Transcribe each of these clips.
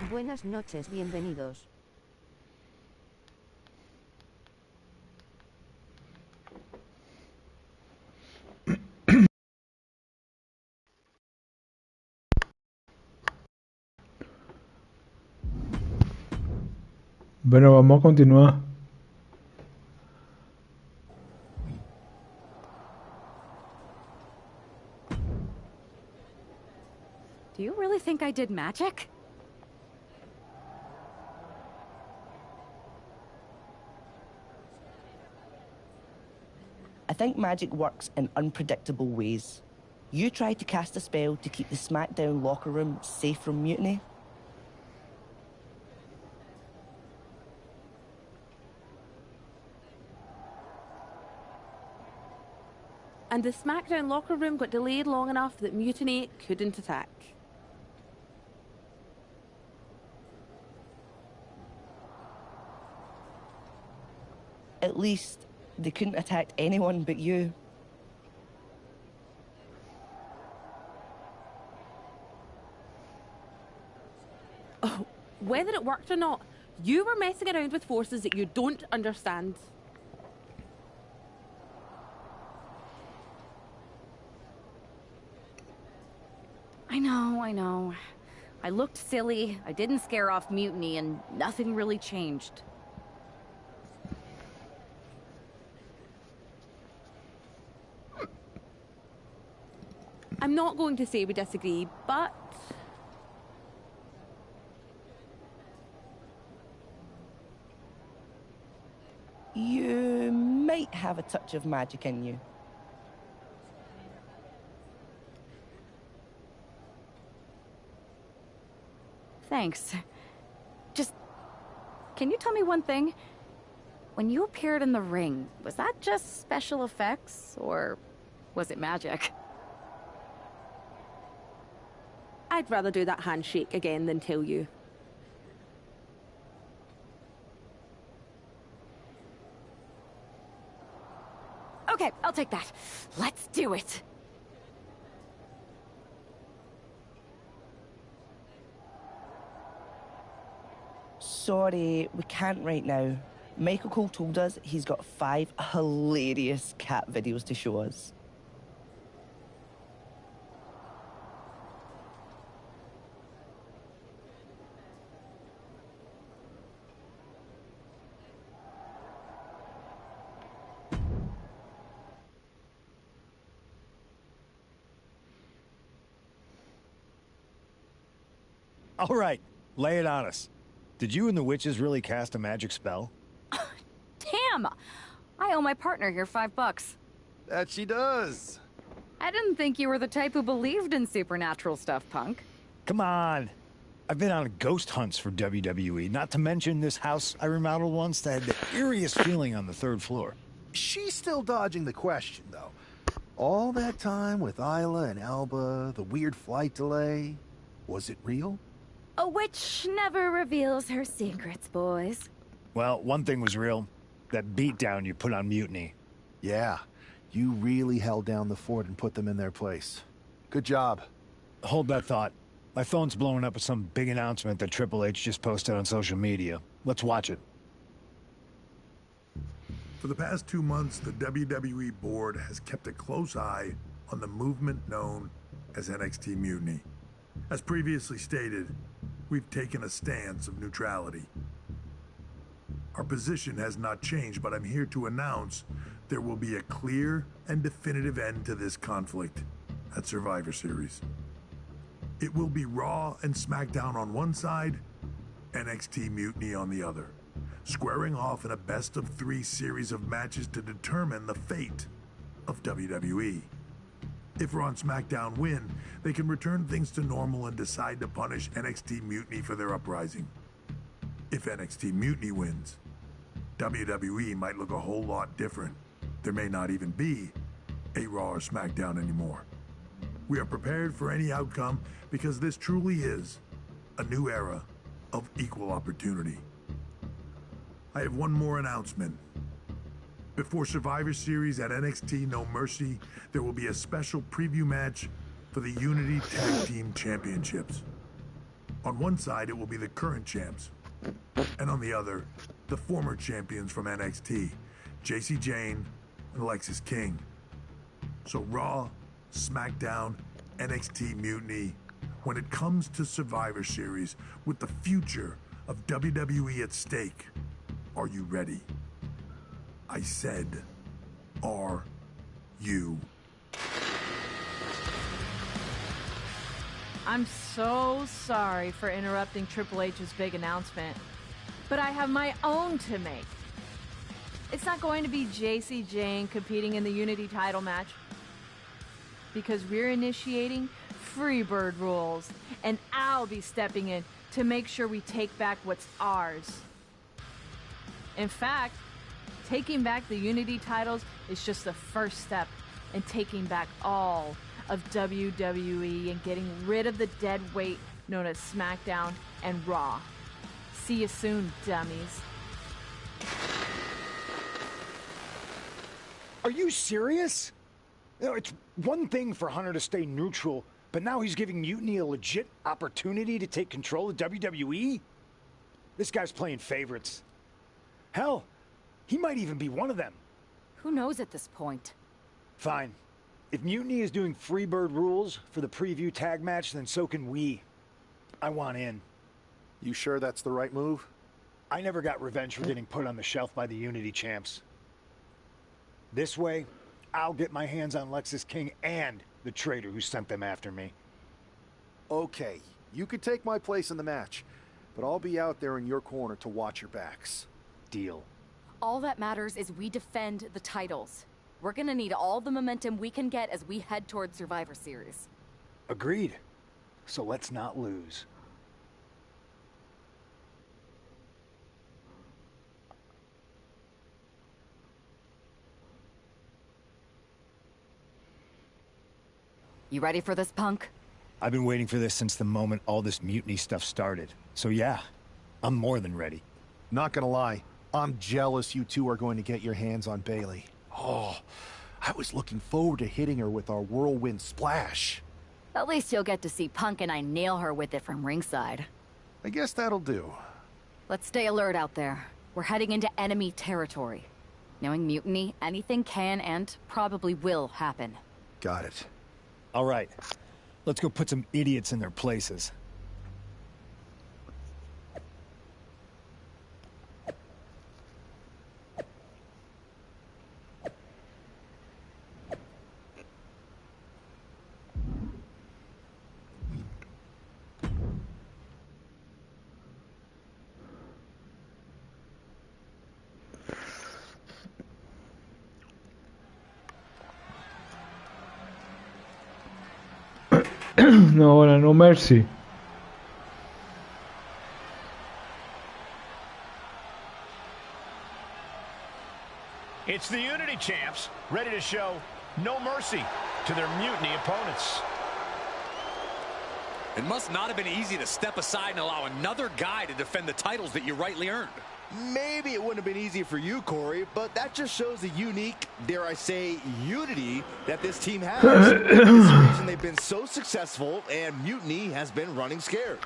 Buenas noches, bienvenidos. Bueno, vamos a continuar. Do you really think I did magic? I think magic works in unpredictable ways. You tried to cast a spell to keep the SmackDown locker room safe from mutiny. And the SmackDown locker room got delayed long enough that Mutiny couldn't attack. At least, they couldn't attack anyone but you. Oh, whether it worked or not, you were messing around with forces that you don't understand. I know. I looked silly, I didn't scare off Mutiny, and nothing really changed. I'm not going to say we disagree, but... You might have a touch of magic in you. Thanks. Just... can you tell me one thing? When you appeared in the ring, was that just special effects, or was it magic? I'd rather do that handshake again than tell you. Okay, I'll take that. Let's do it. Sorry, we can't right now. Michael Cole told us he's got 5 hilarious cat videos to show us. All right, lay it on us. Did you and the witches really cast a magic spell? Damn! I owe my partner here $5. That she does. I didn't think you were the type who believed in supernatural stuff, punk. Come on. I've been on ghost hunts for WWE, not to mention this house I remodeled once that had the eeriest feeling on the 3rd floor. She's still dodging the question, though. All that time with Isla and Alba, the weird flight delay, was it real? A witch never reveals her secrets, boys. Well, one thing was real. That beatdown you put on Mutiny. Yeah, you really held down the fort and put them in their place. Good job. Hold that thought. My phone's blowing up with some big announcement that Triple H just posted on social media. Let's watch it. For the past 2 months, the WWE board has kept a close eye on the movement known as NXT Mutiny. As previously stated, we've taken a stance of neutrality. Our position has not changed, but I'm here to announce there will be a clear and definitive end to this conflict at Survivor Series. It will be Raw and SmackDown on one side, NXT Mutiny on the other, squaring off in a best-of-3 series of matches to determine the fate of WWE. If Raw and SmackDown win, they can return things to normal and decide to punish NXT Mutiny for their uprising. If NXT Mutiny wins, WWE might look a whole lot different. There may not even be a Raw or SmackDown anymore. We are prepared for any outcome because this truly is a new era of equal opportunity. I have one more announcement. Before Survivor Series at NXT No Mercy, there will be a special preview match for the Unity Tag Team Championships. On one side, it will be the current champs. And on the other, the former champions from NXT, JC Jane and Alexis King. So Raw, SmackDown, NXT Mutiny, when it comes to Survivor Series with the future of WWE at stake, are you ready? I said, are you? I'm so sorry for interrupting Triple H's big announcement, but I have my own to make. It's not going to be JC Jane competing in the Unity title match, because we're initiating Freebird rules, and I'll be stepping in to make sure we take back what's ours. In fact, taking back the Unity titles is just the first step in taking back all of WWE and getting rid of the dead weight known as SmackDown and Raw. See you soon, dummies. Are you serious? You know, it's one thing for Hunter to stay neutral, but now he's giving Mutiny a legit opportunity to take control of WWE? This guy's playing favorites. Hell, he might even be one of them. Who knows at this point? Fine. If Mutiny is doing Freebird rules for the preview tag match, then so can we. I want in. You sure that's the right move? I never got revenge for getting put on the shelf by the Unity champs. This way, I'll get my hands on Lexis King and the traitor who sent them after me. Okay, you could take my place in the match, but I'll be out there in your corner to watch your backs. Deal. All that matters is we defend the titles. We're gonna need all the momentum we can get as we head towards Survivor Series. Agreed. So let's not lose. You ready for this, punk? I've been waiting for this since the moment all this Mutiny stuff started. So yeah, I'm more than ready. Not gonna lie, I'm jealous you two are going to get your hands on Bailey. Oh, I was looking forward to hitting her with our whirlwind splash. At least you'll get to see Punk and I nail her with it from ringside. I guess that'll do. Let's stay alert out there. We're heading into enemy territory. Knowing Mutiny, anything can and probably will happen. Got it. All right, let's go put some idiots in their places. No, ahora no mercy. It's the Unity champs, ready to show no mercy to their Mutiny opponents. It must not have been easy to step aside and allow another guy to defend the titles that you rightly earned. Maybe it wouldn't have been easy for you, Corey, but that just shows the unique, dare I say, unity that this team has. It's the reason they've been so successful, and Mutiny has been running scared.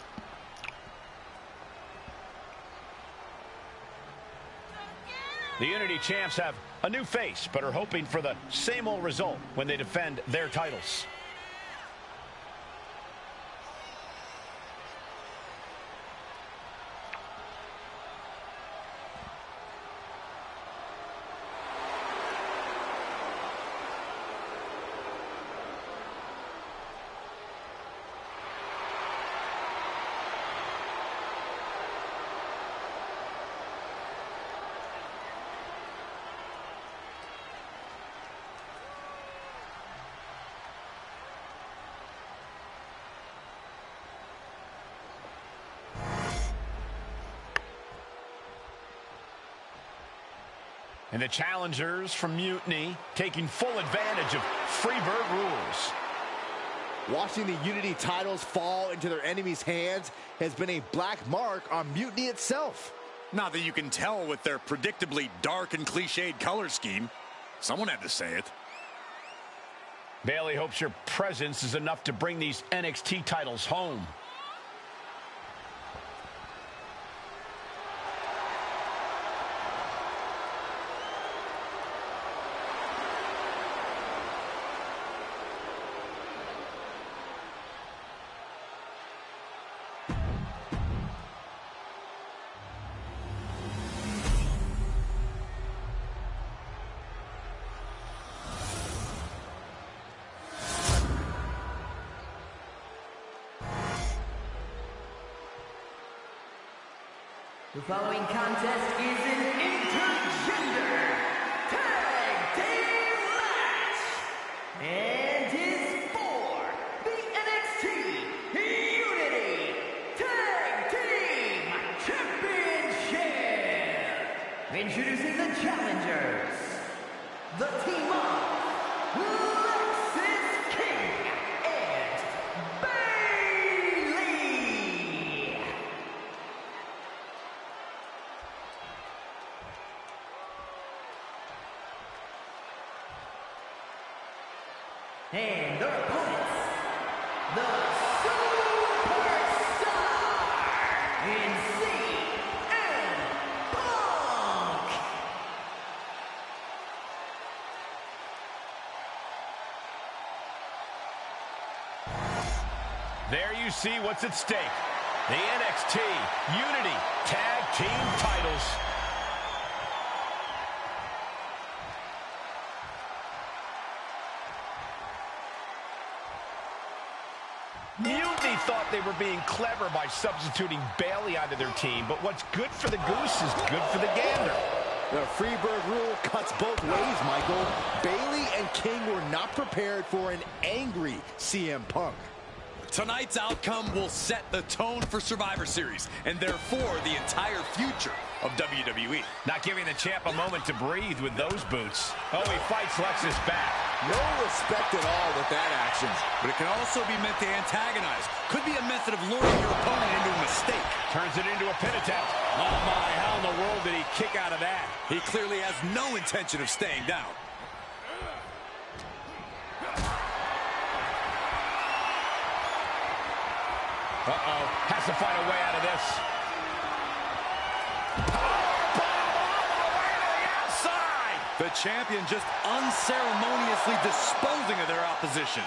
The Unity champs have a new face, but are hoping for the same old result when they defend their titles. And the challengers from Mutiny taking full advantage of Freebird rules. Watching the Unity titles fall into their enemies' hands has been a black mark on Mutiny itself. Not that you can tell with their predictably dark and cliched color scheme. Someone had to say it. Bailey hopes your presence is enough to bring these NXT titles home. The following contest is an intergender tag team match and is for the NXT Unity Tag Team Championship. Introducing the challengers, the team of and their opponents, the Superstar in CM Punk. There you see what's at stake. The NXT Unity Tag Team titles. Mutiny thought they were being clever by substituting Bailey onto their team, but what's good for the goose is good for the gander. The Freebird rule cuts both ways, Michael. Bailey and King were not prepared for an angry CM Punk. Tonight's outcome will set the tone for Survivor Series, and therefore the entire future of WWE. Not giving the champ a moment to breathe with those boots. Oh, he fights Lexus back. No respect at all with that action. But it can also be meant to antagonize. Could be a method of luring your opponent into a mistake. Turns it into a pin attempt. Oh my, how in the world did he kick out of that? He clearly has no intention of staying down. Uh-oh, has to find a way out of this. The champion just unceremoniously disposing of their opposition.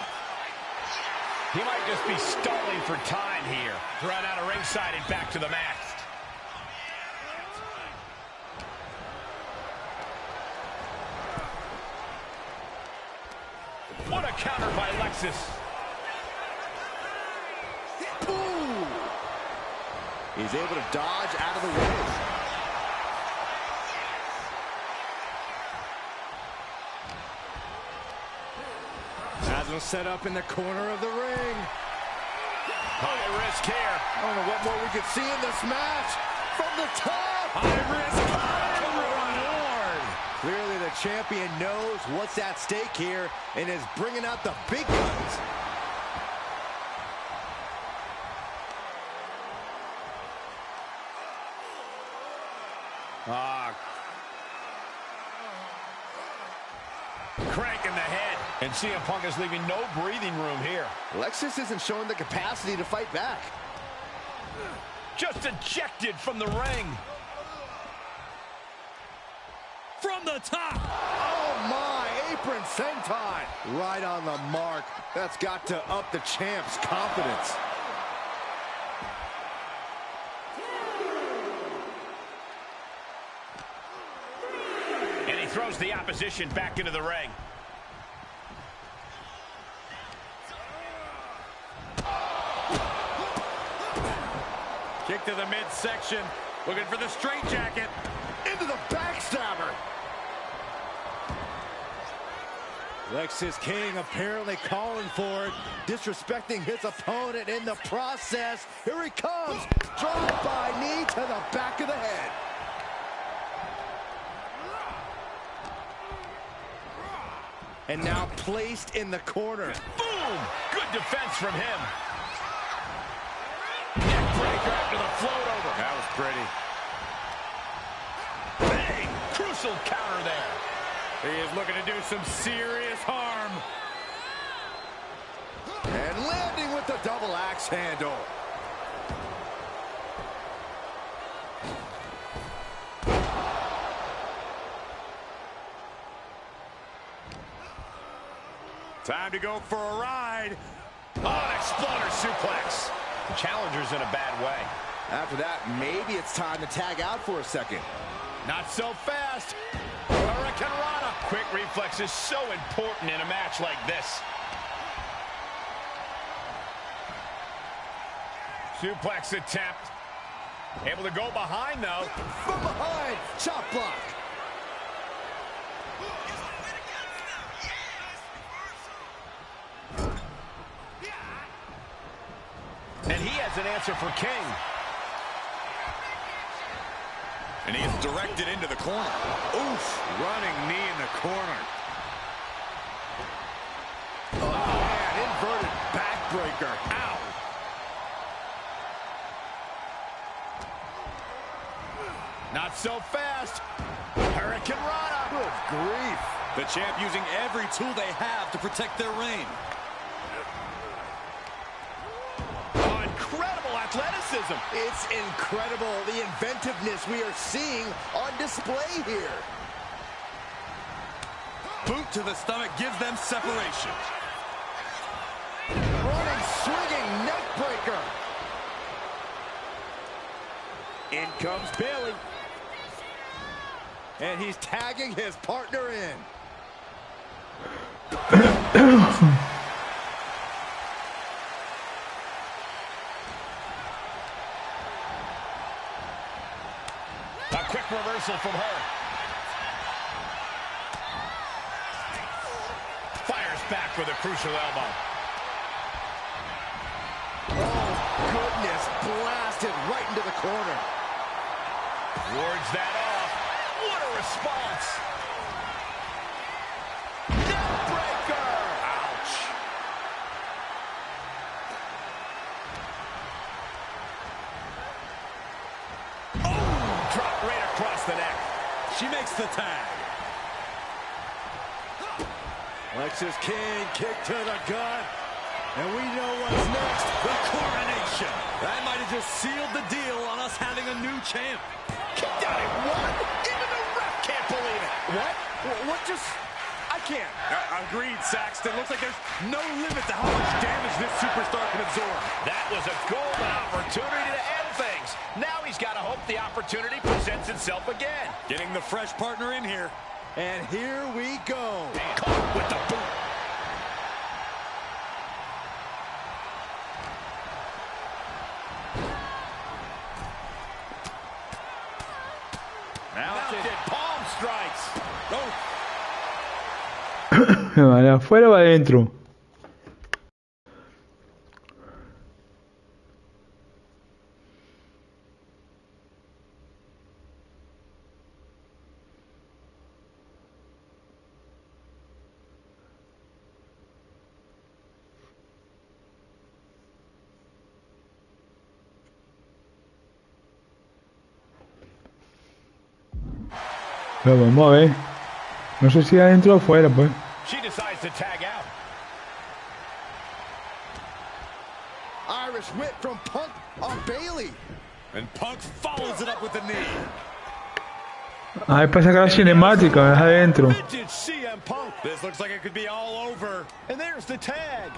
He might just be stalling for time here. Thrown out of ringside and back to the mat. What a counter by Lexus. Ooh. He's able to dodge out of the way. Has him set up in the corner of the ring. High risk here. I don't know what more we could see in this match. From the top. High risk. Reward. Clearly the champion knows what's at stake here and is bringing out the big guns. Crank in the head. And CM Punk is leaving no breathing room here. Lexus isn't showing the capacity to fight back. Just ejected from the ring. From the top. Oh my, apron senton. Right on the mark. That's got to up the champ's confidence. And he throws the opposition back into the ring. Kick to the midsection. Looking for the straitjacket. Into the backstabber. Lexus King apparently calling for it, disrespecting his opponent in the process. Here he comes. Drive-by knee to the back of the head. And now placed in the corner. Boom! Good defense from him. Neckbreaker after the float over. That was pretty. Bang! Crucial counter there. He is looking to do some serious harm. And landing with the double axe handle. Time to go for a ride. Oh, an exploder suplex. The challenger's in a bad way. After that, maybe it's time to tag out for a second. Not so fast. Hurricanrana. Quick reflex is so important in a match like this. Suplex attempt. Able to go behind, though. From behind, chop block. And he has an answer for King. And he is directed into the corner. Oof, running knee in the corner. Oh, man, inverted backbreaker. Ow. Not so fast. Hurricane Rana. Good grief. The champ using every tool they have to protect their reign. Incredible athleticism. It's incredible, the inventiveness we are seeing on display here. Boot to the stomach gives them separation. Running, swinging neck breaker. In comes Bailey. And he's tagging his partner in. A quick reversal from her. Fires back with a crucial elbow. Oh, goodness. Blasted right into the corner. Wards that off. What a response. Neckbreaker. Ouch. Oh, drop right across the neck. She makes the tag. Lexis King kick to the gut. And we know what's next. The coronation. That might have just sealed the deal on us having a new champ. Kicked out at one. Even the ref can't believe it. What? What just... I can't. Agreed, Saxton. Looks like there's no limit to how much damage this superstar can absorb. That was a golden opportunity to end things. Now he's got to hope the opportunity presents itself again. Getting the fresh partner in here. And here we go. Caught with the boot. Mounted palm strikes. Oh. ¿De afuera o adentro? Pero vamos a ver. No sé si adentro o afuera, pues. She decides to tag out. Irish whip from Punk on Bailey. And Punk follows it up with the knee. Ah, es para sacar la cinemática, es adentro. Vintage CM Punk. This looks like it could be all over. And there's the tag.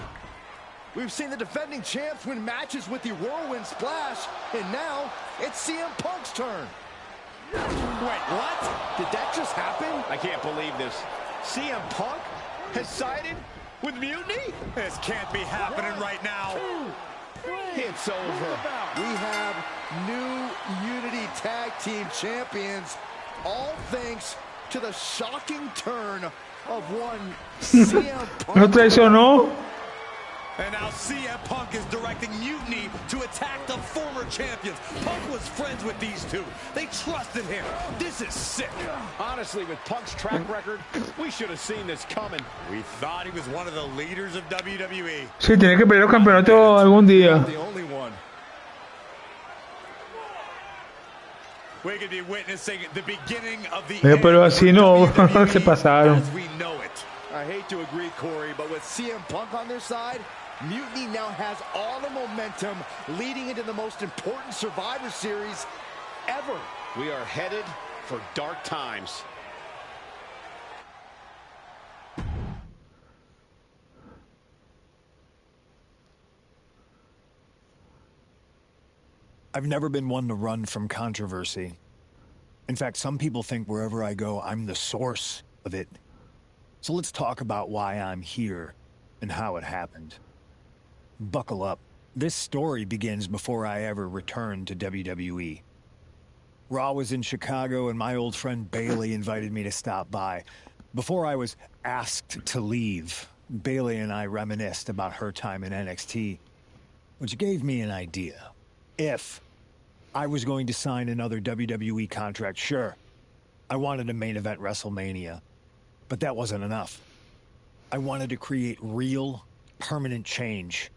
We've seen the defending champs win matches with the whirlwind splash, and now it's CM Punk's turn. Wait, what? Did that just happen? I can't believe this. CM Punk has sided with Mutiny? This can't be happening right now. It's over. We have new Unity Tag Team Champions, all thanks to the shocking turn of one CM Punk. ¿No traicionó? And now CM Punk is directing Mutiny to attack the former champions. Punk was friends with these two. They trusted him. This is sick. Honestly, with Punk's track record, we should have seen this coming. We thought he was one of the leaders of WWE. Sí, tiene que pelear el campeonato algún día. The only one. We could be witnessing the beginning of the Pero así no, se pasaron. as we know it. I hate to agree, Corey, but with CM Punk on their side, Mutiny now has all the momentum leading into the most important Survivor Series ever. We are headed for dark times. I've never been one to run from controversy. In fact, some people think wherever I go, I'm the source of it. So let's talk about why I'm here and how it happened. Buckle up, This story begins before I ever returned to WWE. Raw was in Chicago and my old friend Bailey invited me to stop by. Before I was asked to leave, Bailey and I reminisced about her time in NXT, which gave me an idea. If I was going to sign another WWE contract, sure, I wanted a main event WrestleMania, but that wasn't enough. I wanted to create real, permanent change,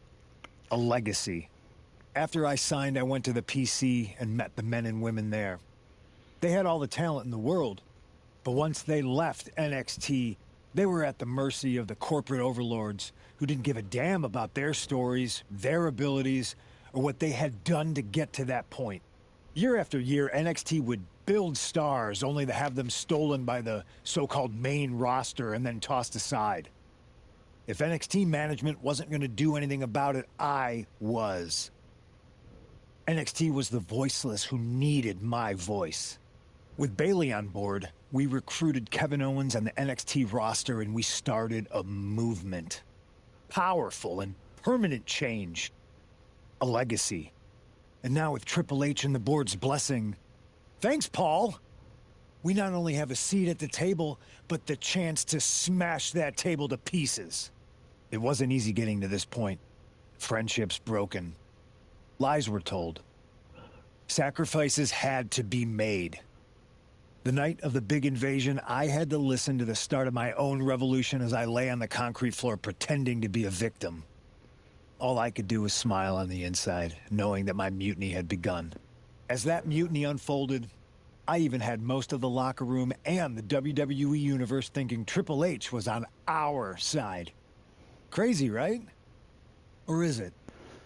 a legacy. After I signed, I went to the PC and met the men and women there. They had all the talent in the world, but once they left NXT, they were at the mercy of the corporate overlords who didn't give a damn about their stories, their abilities, or what they had done to get to that point. Year after year, NXT would build stars only to have them stolen by the so-called main roster and then tossed aside. If NXT management wasn't going to do anything about it, I was. NXT was the voiceless who needed my voice. With Bailey on board, we recruited Kevin Owens and the NXT roster and we started a movement. Powerful and permanent change. A legacy. And now with Triple H and the board's blessing, thanks, Paul! We not only have a seat at the table, but the chance to smash that table to pieces. It wasn't easy getting to this point. Friendships broken. Lies were told. Sacrifices had to be made. The night of the big invasion, I had to listen to the start of my own revolution as I lay on the concrete floor pretending to be a victim. All I could do was smile on the inside, knowing that my mutiny had begun. As that mutiny unfolded, I even had most of the locker room and the WWE Universe thinking Triple H was on our side. Crazy, right? Or is it?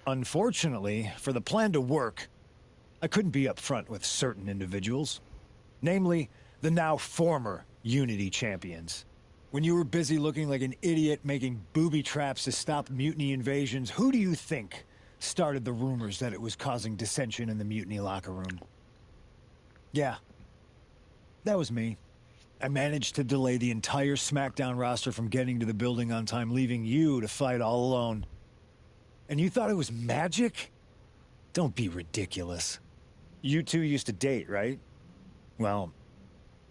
Unfortunately, for the plan to work, I couldn't be upfront with certain individuals. Namely, the now former Unity champions. When you were busy looking like an idiot making booby traps to stop mutiny invasions, who do you think started the rumors that it was causing dissension in the mutiny locker room? Yeah, that was me. I managed to delay the entire SmackDown roster from getting to the building on time, leaving you to fight all alone. And you thought it was magic? Don't be ridiculous. You two used to date, right? Well,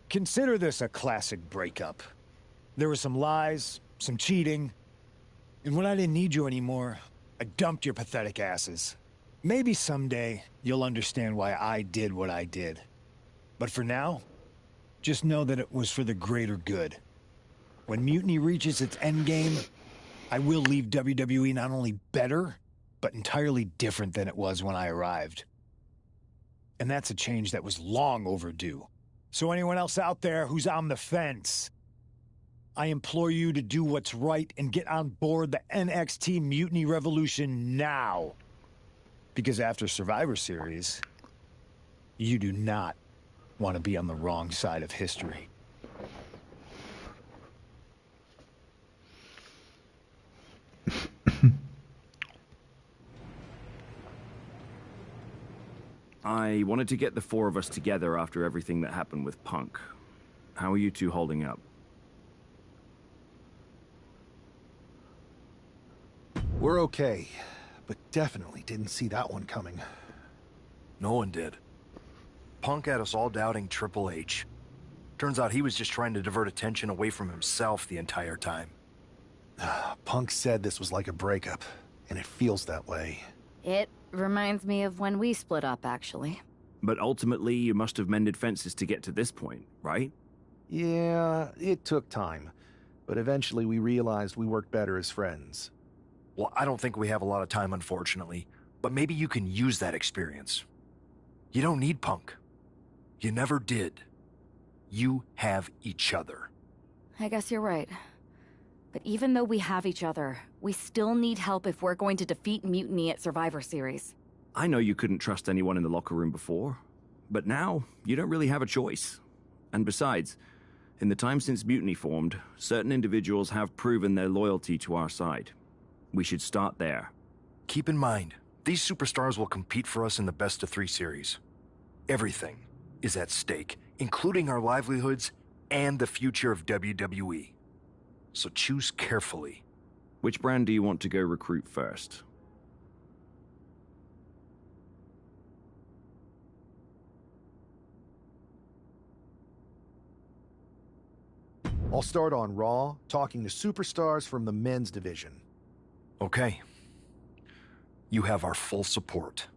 consider this a classic breakup. There were some lies, some cheating, and when I didn't need you anymore, I dumped your pathetic asses. Maybe someday you'll understand why I did what I did. But for now, just know that it was for the greater good. When Mutiny reaches its endgame, I will leave WWE not only better, but entirely different than it was when I arrived. And that's a change that was long overdue. So anyone else out there who's on the fence, I implore you to do what's right and get on board the NXT Mutiny Revolution now. Because after Survivor Series, you do not want to be on the wrong side of history. I wanted to get the four of us together after everything that happened with Punk. How are you two holding up? We're okay, but definitely didn't see that one coming. No one did. Punk had us all doubting Triple H. Turns out he was just trying to divert attention away from himself the entire time. Punk said this was like a breakup, and it feels that way. It reminds me of when we split up, actually. But ultimately, you must have mended fences to get to this point, right? Yeah, it took time. But eventually we realized we worked better as friends. Well, I don't think we have a lot of time, unfortunately. But maybe you can use that experience. You don't need Punk. You never did. You have each other. I guess you're right. But even though we have each other, we still need help if we're going to defeat Mutiny at Survivor Series. I know you couldn't trust anyone in the locker room before, but now you don't really have a choice. And besides, in the time since Mutiny formed, certain individuals have proven their loyalty to our side. We should start there. Keep in mind, these superstars will compete for us in the best-of-3 series. Everything is at stake, including our livelihoods and the future of WWE. So choose carefully. Which brand do you want to go recruit first? I'll start on Raw, talking to superstars from the men's division. Okay. You have our full support.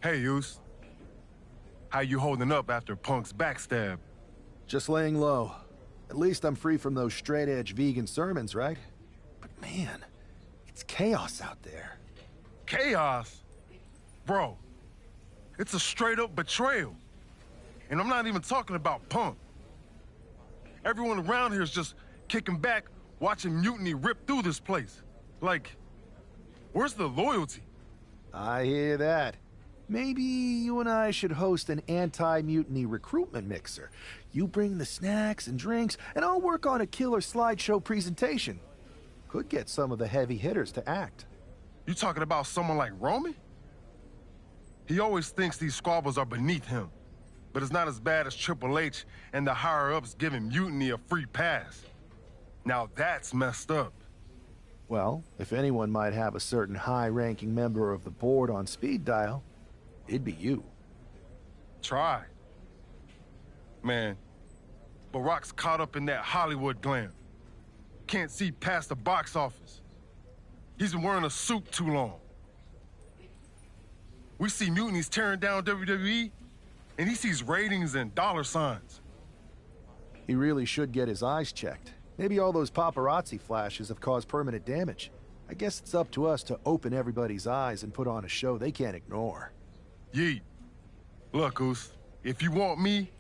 Hey, Uce. How you holding up after Punk's backstab? Just laying low. At least I'm free from those straight-edge vegan sermons, right? But man, it's chaos out there. Chaos? Bro, it's a straight-up betrayal. And I'm not even talking about Punk. Everyone around here is just kicking back, watching Mutiny rip through this place. Like, where's the loyalty? I hear that. Maybe you and I should host an anti-mutiny recruitment mixer. You bring the snacks and drinks, and I'll work on a killer slideshow presentation. Could get some of the heavy hitters to act. You talking about someone like Roman? He always thinks these squabbles are beneath him, but it's not as bad as Triple H and the higher-ups giving Mutiny a free pass. Now that's messed up. Well, if anyone might have a certain high-ranking member of the board on speed dial, it'd be you. Try. Man, Barack's caught up in that Hollywood glam. Can't see past the box office. He's been wearing a suit too long. We see Mutiny's tearing down WWE, and he sees ratings and dollar signs. He really should get his eyes checked. Maybe all those paparazzi flashes have caused permanent damage. I guess it's up to us to open everybody's eyes and put on a show they can't ignore. Yeet. Look, Oos, if you want me,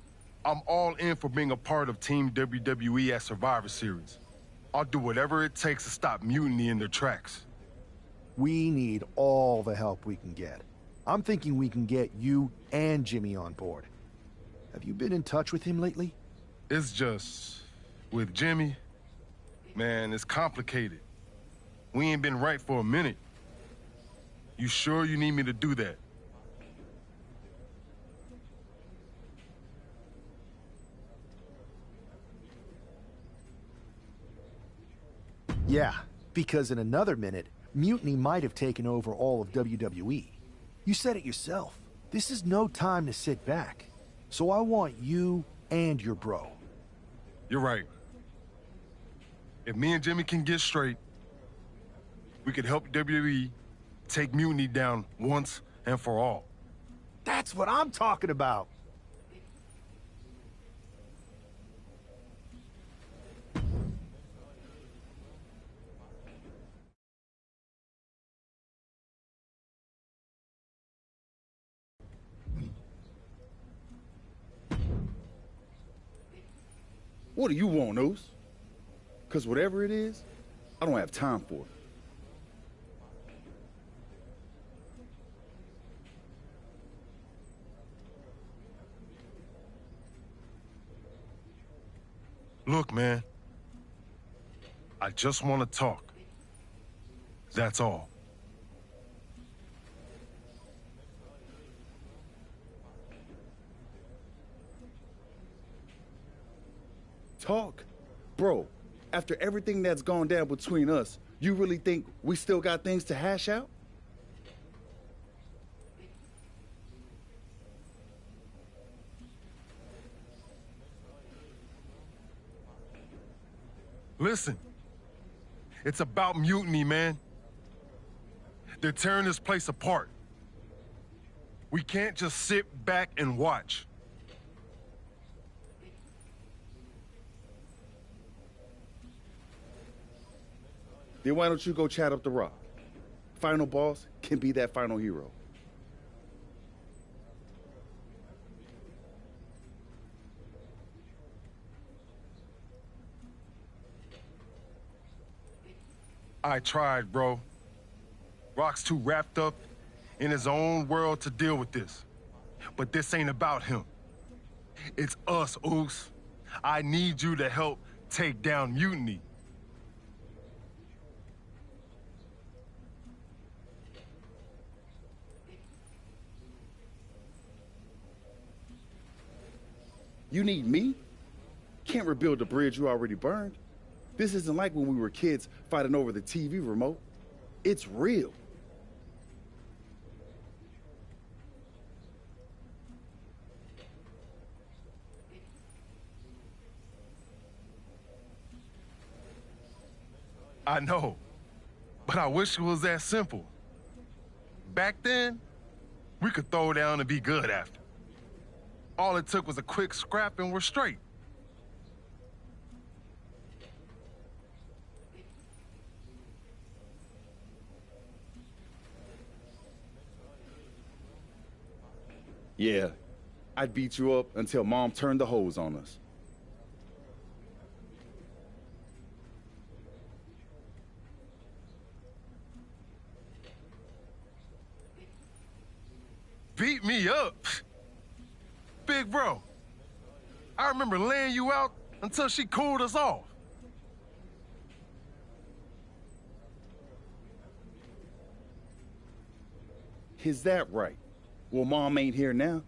I'm all in for being a part of Team WWE at Survivor Series. I'll do whatever it takes to stop Mutiny in their tracks. We need all the help we can get. I'm thinking we can get you and Jimmy on board. Have you been in touch with him lately? It's just... with Jimmy, man, it's complicated. We ain't been right for a minute. You sure you need me to do that? Yeah, because in another minute, Mutiny might have taken over all of WWE. You said it yourself. This is no time to sit back. So I want you and your bro. You're right. If me and Jimmy can get straight, we could help WWE take Mutiny down once and for all. That's what I'm talking about. What do you want, Oos? Because whatever it is, I don't have time for it. Look, man. I just want to talk. That's all. Talk? Bro, after everything that's gone down between us, you really think we still got things to hash out? Listen, it's about Mutiny, man. They're tearing this place apart. We can't just sit back and watch. Then why don't you go chat up the Rock? Final boss can be that final hero. I tried, bro. Rock's too wrapped up in his own world to deal with this. But this ain't about him. It's us, Oos. I need you to help take down Mutiny. You need me? Can't rebuild the bridge you already burned. This isn't like when we were kids fighting over the TV remote. It's real. I know, but I wish it was that simple. Back then, we could throw down and be good after. All it took was a quick scrap and we're straight. Yeah, I'd beat you up until Mom turned the hose on us. Beat me up? Big bro, I remember laying you out until she cooled us off. Is that right? Well, Mom ain't here now,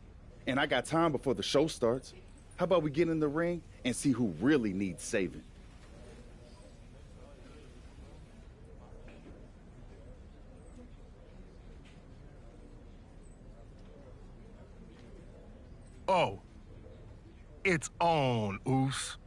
and I got time before the show starts. How about we get in the ring and see who really needs saving? Oh, it's on, Oos.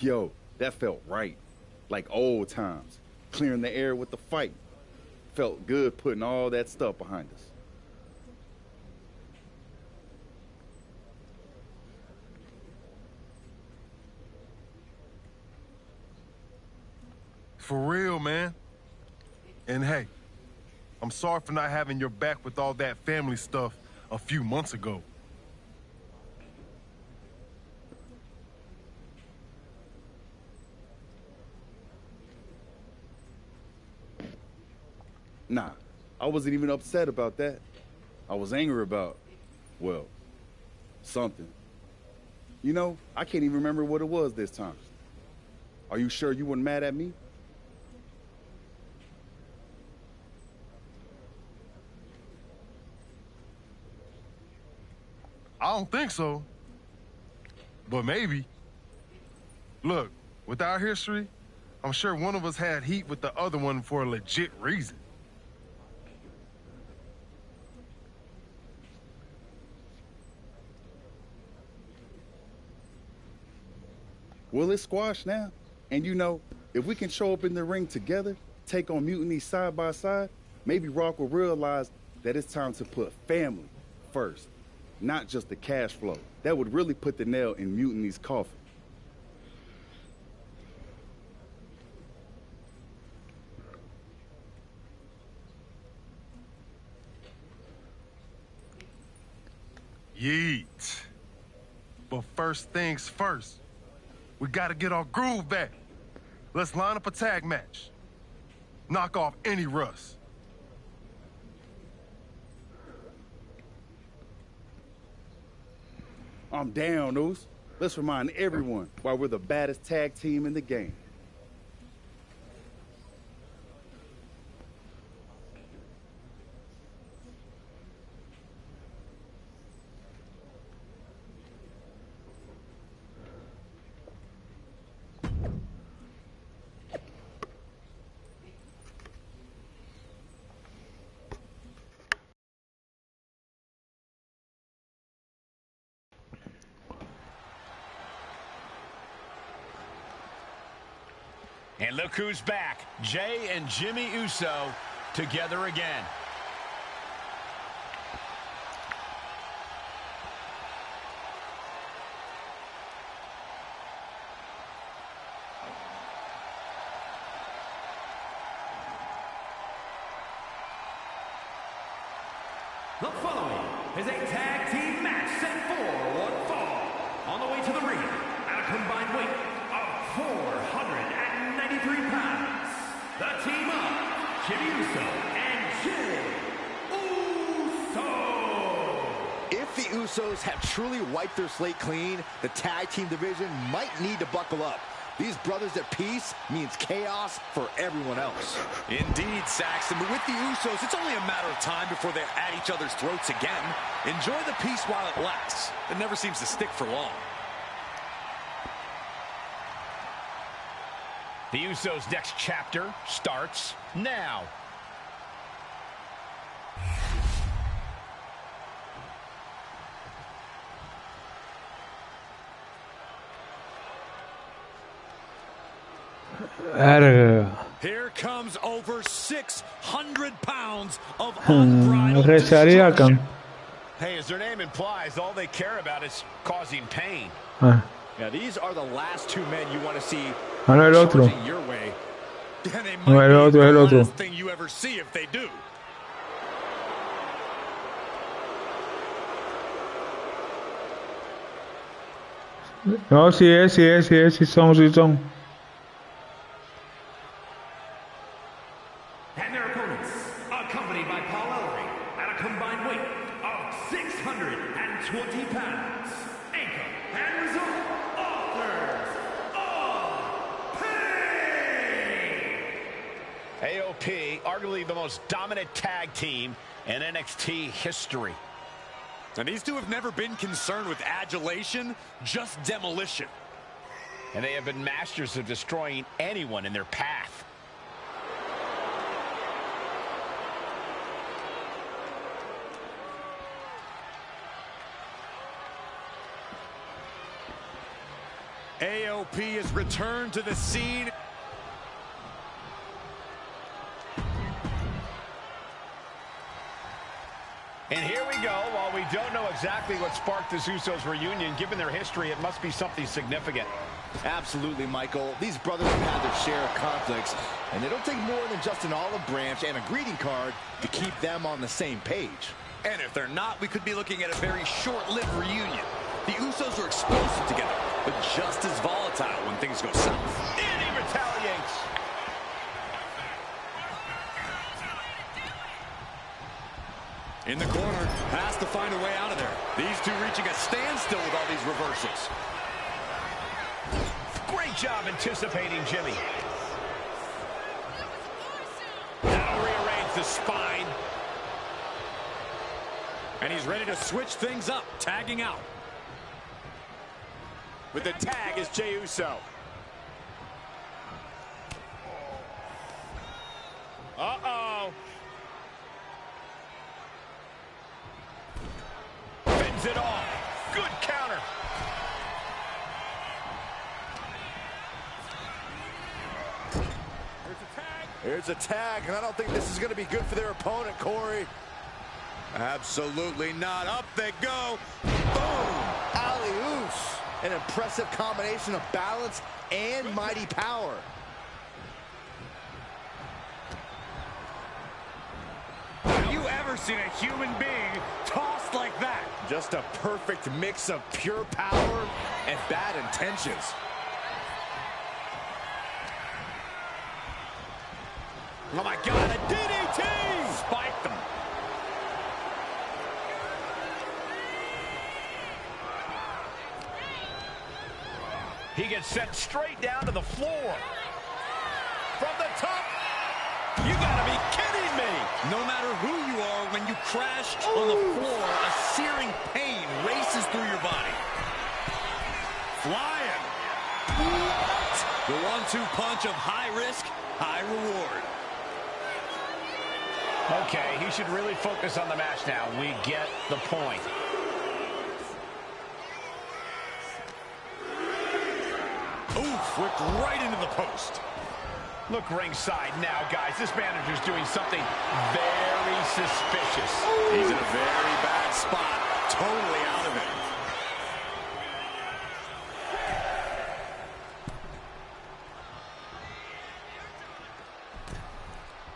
Yo, that felt right. Like old times. Clearing the air with the fight. Felt good putting all that stuff behind us. For real, man. And hey, I'm sorry for not having your back with all that family stuff a few months ago. Nah, I wasn't even upset about that. I was angry about, well, something. You know, I can't even remember what it was this time. Are you sure you weren't mad at me? I don't think so. But maybe. Look, with our history, I'm sure one of us had heat with the other one for a legit reason. Well, it's squashed now. And you know, if we can show up in the ring together, take on Mutiny side by side, maybe Rock will realize that it's time to put family first, not just the cash flow. That would really put the nail in Mutiny's coffin. Yeet. But first things first, we gotta get our groove back. Let's line up a tag match. Knock off any rust. I'm down, Oos. Let's remind everyone why we're the baddest tag team in the game. And look who's back. Jay and Jimmy Uso together again. The following is a tag team match set for one fall. On the way to the ring, at a combined weight of 493 pounds, the team of Jimmy Uso and Jay Uso. If the Usos have truly wiped their slate clean, the tag team division might need to buckle up. These brothers at peace means chaos for everyone else. Indeed, Saxton, but with the Usos, it's only a matter of time before they're at each other's throats again. Enjoy the peace while it lasts. It never seems to stick for long. The Usos' next chapter starts now. Here comes over 600 pounds of Hechicera kan. Hey, as their name implies, all they care about is causing pain. Now, these are the last two men you want to see Ah, no, el otro. charging your way. And they No, might el otro, be el the otro. last thing you ever see if they do. No, sí son. And their opponents, accompanied by Paul Ellering, at a combined weight of 620 pounds, Anchor and result, authors of Pain! AOP, arguably the most dominant tag team in NXT history. And these two have never been concerned with adulation, just demolition. And they have been masters of destroying anyone in their path. AOP has returned to the scene. And here we go. While we don't know exactly what sparked this Usos reunion, given their history, it must be something significant. Absolutely, Michael. These brothers have had their share of conflicts, and it'll take more than just an olive branch and a greeting card to keep them on the same page. And if they're not, we could be looking at a very short-lived reunion. The Usos are explosive together, but just as volatile when things go south. And he retaliates. In the corner, has to find a way out of there. These two reaching a standstill with all these reversals. Great job anticipating Jimmy. That'll rearrange the spine. And he's ready to switch things up, tagging out. With the tag is Jey Uso. Uh-oh. Fends it off. Good counter. Here's a tag, and I don't think this is going to be good for their opponent, Corey. Absolutely not. Up they go. Boom! Alley-oops. An impressive combination of balance and mighty power. Have you ever seen a human being tossed like that? Just a perfect mix of pure power and bad intentions. Oh my God, a DDT! Spiked them. He gets sent straight down to the floor. From the top. You gotta be kidding me! No matter who you are, when you crash on the floor, a searing pain races through your body. Flying. What? The 1-2 punch of high risk, high reward. Okay, he should really focus on the match now. We get the point. Oof, whipped right into the post. Look ringside now, guys. This manager's doing something very suspicious. He's in a very bad spot. Totally out of it.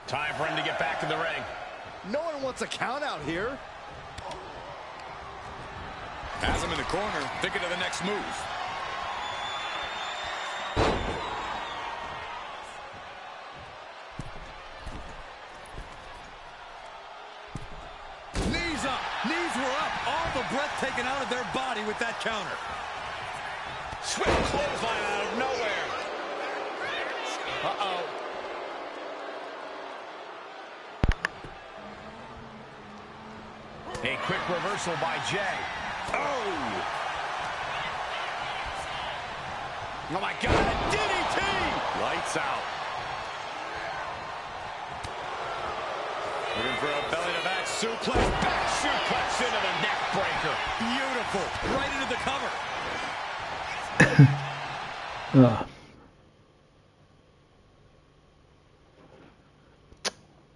Time for him to get back in the ring. No one wants a count out here. Has him in the corner, thinking of the next move. Knees up, knees were up. All the breath taken out of their body with that counter. Swift clothesline out of nowhere. Uh-oh. A quick reversal by Jey. Oh! Oh my God, a DDT! Lights out. Looking for a belly-to-back suplex. Back suplex into the neck breaker. Beautiful. Right into the cover.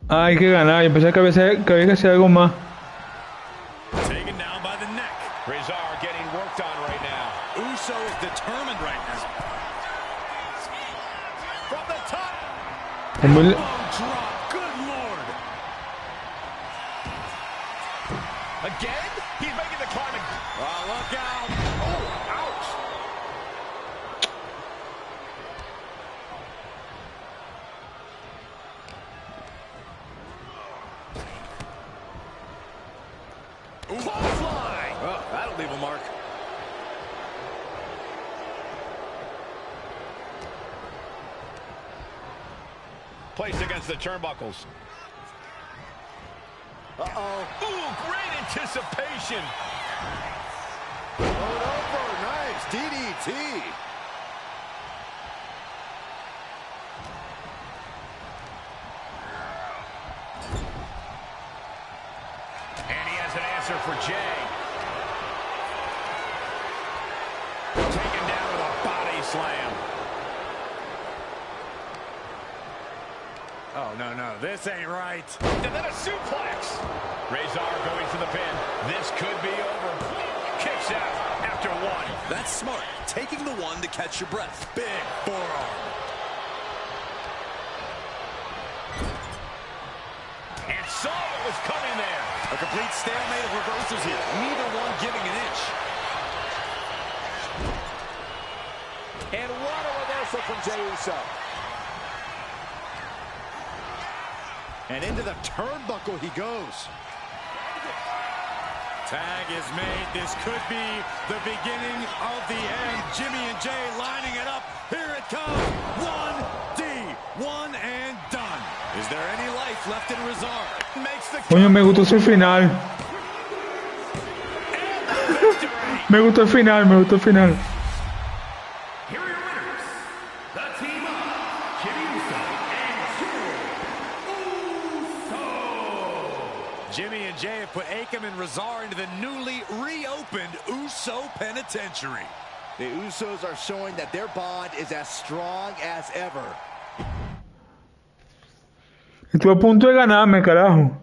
Hay que ganar. Yo pensé que había que hacer algo más. Taken down by the neck. Rizar getting worked on right now. Uso is determined right now. From the top. Drop. Good Lord. Again? He's making the climbing. Oh, look out. Oh, ouch. Clothesline. Oh, that'll leave a mark. Placed against the turnbuckles. Uh-oh. Ooh, great anticipation. Rolled over. Nice. DDT. And he has an answer for Jey. Taken down with a body slam. Oh, no, this ain't right. And then a suplex. Razor going for the pin. This could be over. Kicks out after one. That's smart. Taking the one to catch your breath. Big forearm. And saw what was coming there. A complete stalemate of reversals here. Neither one giving an inch. And what a reversal from Jey Uso. And into the turnbuckle he goes. Tag is made. This could be the beginning of the end. Jimmy and Jay lining it up. Here it comes. 1D. One and done. Is there any life left in Razor? Makes the Coño, me gustó ese final. Me gustó el final, me gustó el final. Here are your winners, the team of Jimmy Uso and Jey Uso. Jimmy and Jay have put Akam and Razor into the newly reopened Uso Penitentiary. The Usos are showing that their bond is as strong as ever. Estuve a punto de ganarme, carajo.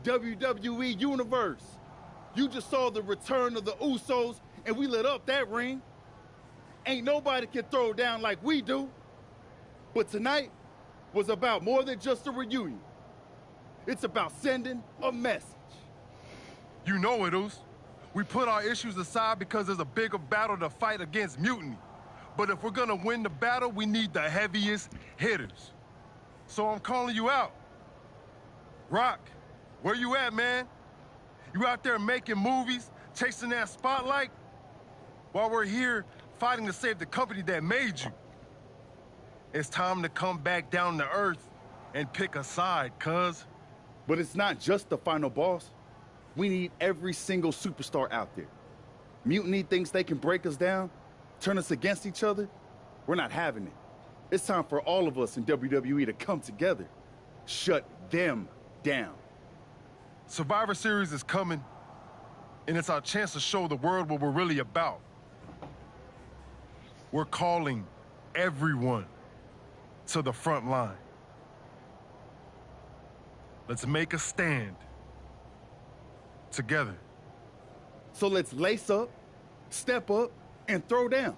WWE Universe, you just saw the return of the Usos, and we lit up that ring. Ain't nobody can throw down like we do. But tonight was about more than just a reunion. It's about sending a message. You know it, Oos. We put our issues aside because there's a bigger battle to fight against mutiny. But if we're gonna win the battle, we need the heaviest hitters. So I'm calling you out. Rock, where you at, man? You out there making movies, chasing that spotlight? While we're here fighting to save the company that made you. It's time to come back down to earth and pick a side, cuz. But it's not just the final boss. We need every single superstar out there. Mutiny thinks they can break us down, turn us against each other. We're not having it. It's time for all of us in WWE to come together. Shut them down. Survivor Series is coming, and it's our chance to show the world what we're really about. We're calling everyone to the front line. Let's make a stand together. So let's lace up, step up, and throw down.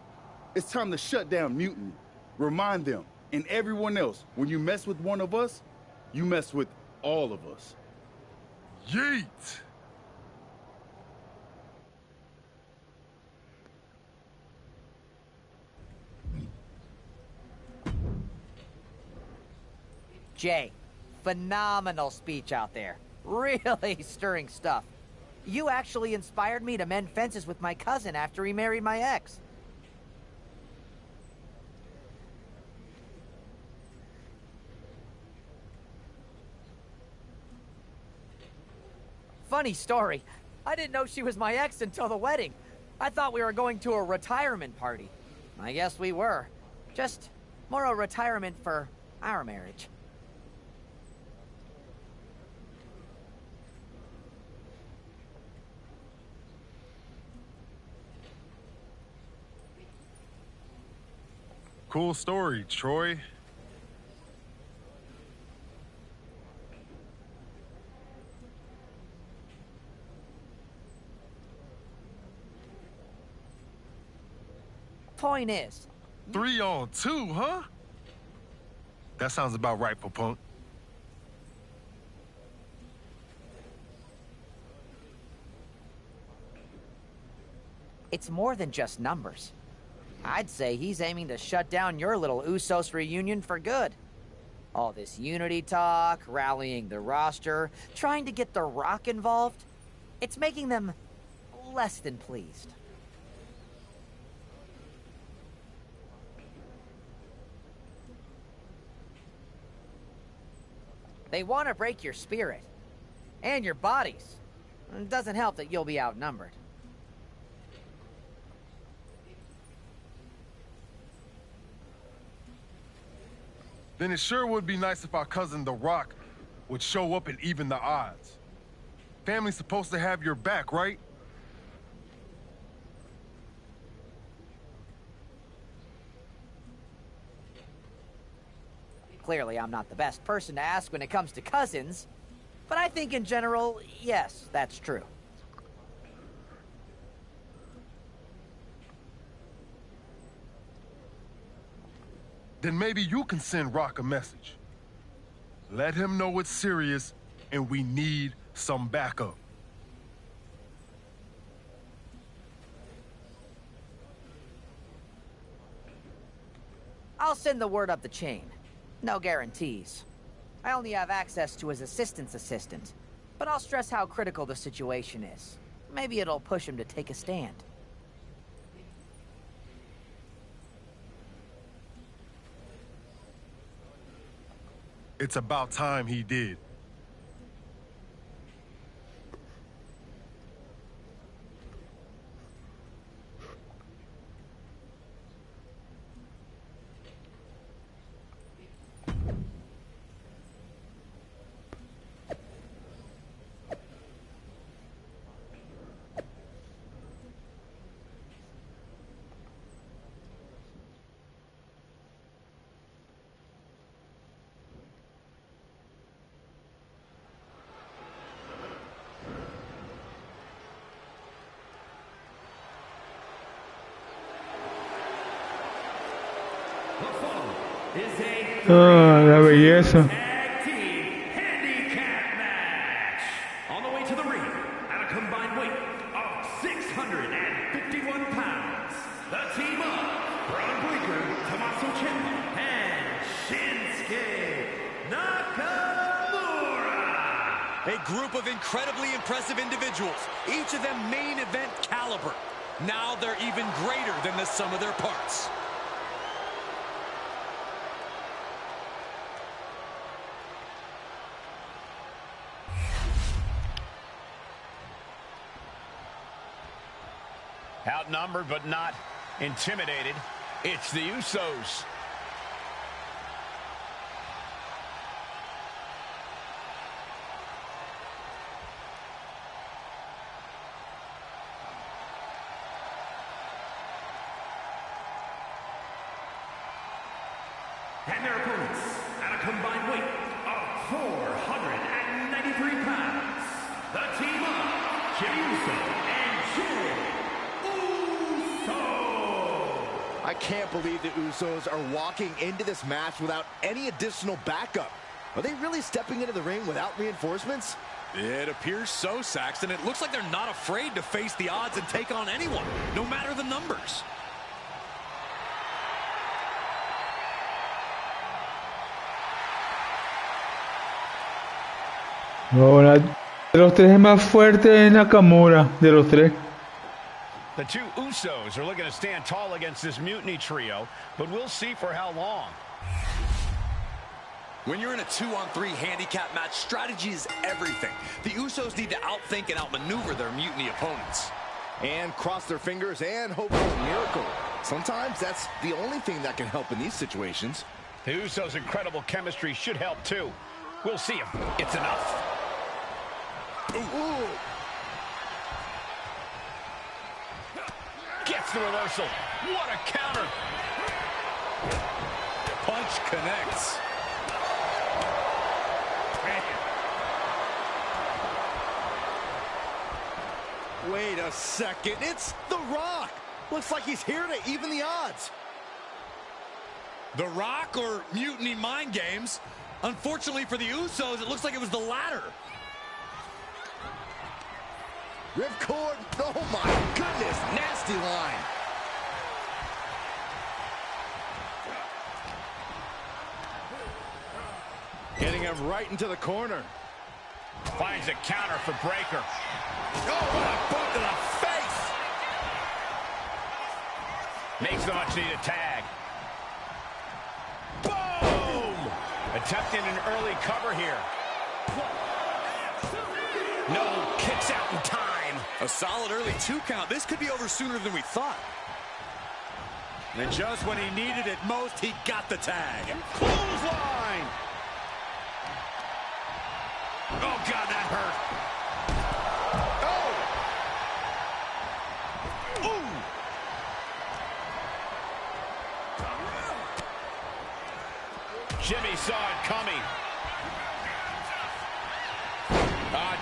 It's time to shut down mutiny. Remind them and everyone else, when you mess with one of us, you mess with all of us. Yeet! Jay, phenomenal speech out there. Really stirring stuff. You actually inspired me to mend fences with my cousin after he married my ex. Funny story. I didn't know she was my ex until the wedding. I thought we were going to a retirement party. I guess we were. Just more a retirement for our marriage. Cool story, Troy. Point is, 3-on-2, huh? That sounds about right for Punk. it's more than just numbers. I'd say he's aiming to shut down your little Usos reunion for good. All this unity talk, rallying the roster, trying to get The Rock involved, it's making them less than pleased. They want to break your spirit. And your bodies. It doesn't help that you'll be outnumbered. Then it sure would be nice if our cousin The Rock would show up and even the odds. Family's supposed to have your back, right? Clearly, I'm not the best person to ask when it comes to cousins, but I think in general, yes, that's true. Then maybe you can send Rock a message. Let him know it's serious and we need some backup. I'll send the word up the chain. No guarantees. I only have access to his assistant's assistant, but I'll stress how critical the situation is. Maybe it'll push him to take a stand. It's about time he did. Ah, la belleza. Tag Team Handicap Match. On the way to the ring, at a combined weight of 651 pounds, the team of Braun Breaker, Tommaso Ciampa, and Shinsuke Nakamura. A group of incredibly impressive individuals, each of them main event caliber. Now they're even greater than the sum of their parts. Outnumbered but not intimidated, it's the Usos. And their opponents, at a combined weight of 493 pounds, the team of Jey Uso and Jey Uso. I can't believe the Usos are walking into this match without any additional backup. Are they really stepping into the ring without reinforcements? It appears so, Saxton. It looks like they're not afraid to face the odds and take on anyone, no matter the numbers. Ahora, de los tres es más fuerte Nakamura, de los tres. The two Usos are looking to stand tall against this mutiny trio, but we'll see for how long. When you're in a 2-on-3 handicap match, strategy is everything. The Usos need to outthink and outmaneuver their mutiny opponents. And cross their fingers and hope for a miracle. Sometimes that's the only thing that can help in these situations. The Usos' incredible chemistry should help too. We'll see if it's enough. Ooh. Gets the reversal. What a counter. Punch connects. Wait a second. It's The Rock. Looks like he's here to even the odds. The Rock or mutiny mind games? Unfortunately for the Usos, it looks like it was the latter. Ripcord. Oh my goodness. Nasty line. Getting him right into the corner. Finds a counter for Breaker. Oh, what a boot to the face! Makes the much-needed tag. Boom! Attempting an early cover here. No, kicks out in time. A solid early 2 count. This could be over sooner than we thought. And just when he needed it most, he got the tag. Clothesline! Oh, God, that hurt. Jimmy saw it coming.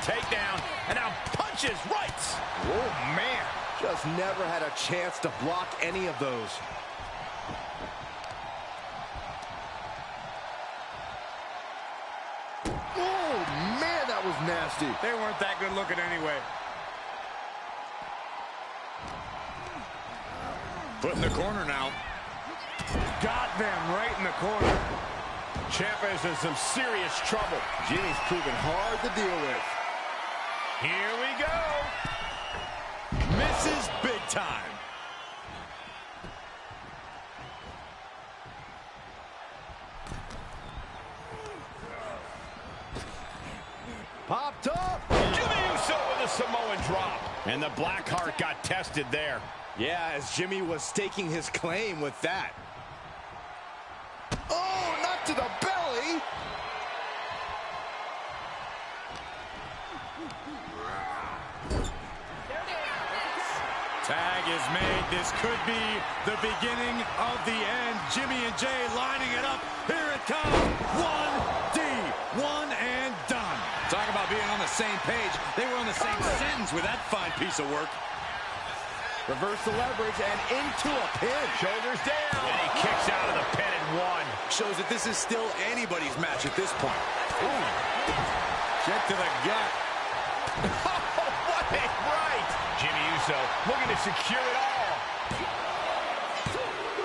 Takedown, and now punches right. Oh, man. Just never had a chance to block any of those. Oh, man, that was nasty. They weren't that good looking anyway. Put in the corner now. Got them right in the corner. Ciampa is in some serious trouble. Jimmy's proven hard to deal with. Here we go. Misses big time. Popped up. Jimmy Uso with a Samoan drop. And the Blackheart got tested there. Yeah, as Jimmy was staking his claim with that. Oh, not to the belly. Tag is made. This could be the beginning of the end. Jimmy and Jay lining it up. Here it comes. 1D. One and done. Talk about being on the same page. They were on the same sentence with that fine piece of work. Reverse the leverage and into a pin. Shoulders down. And he kicks out of the pin and one. Shows that this is still anybody's match at this point. Ooh. Check to the gut. What a right. Jimmy Uso looking to secure it all.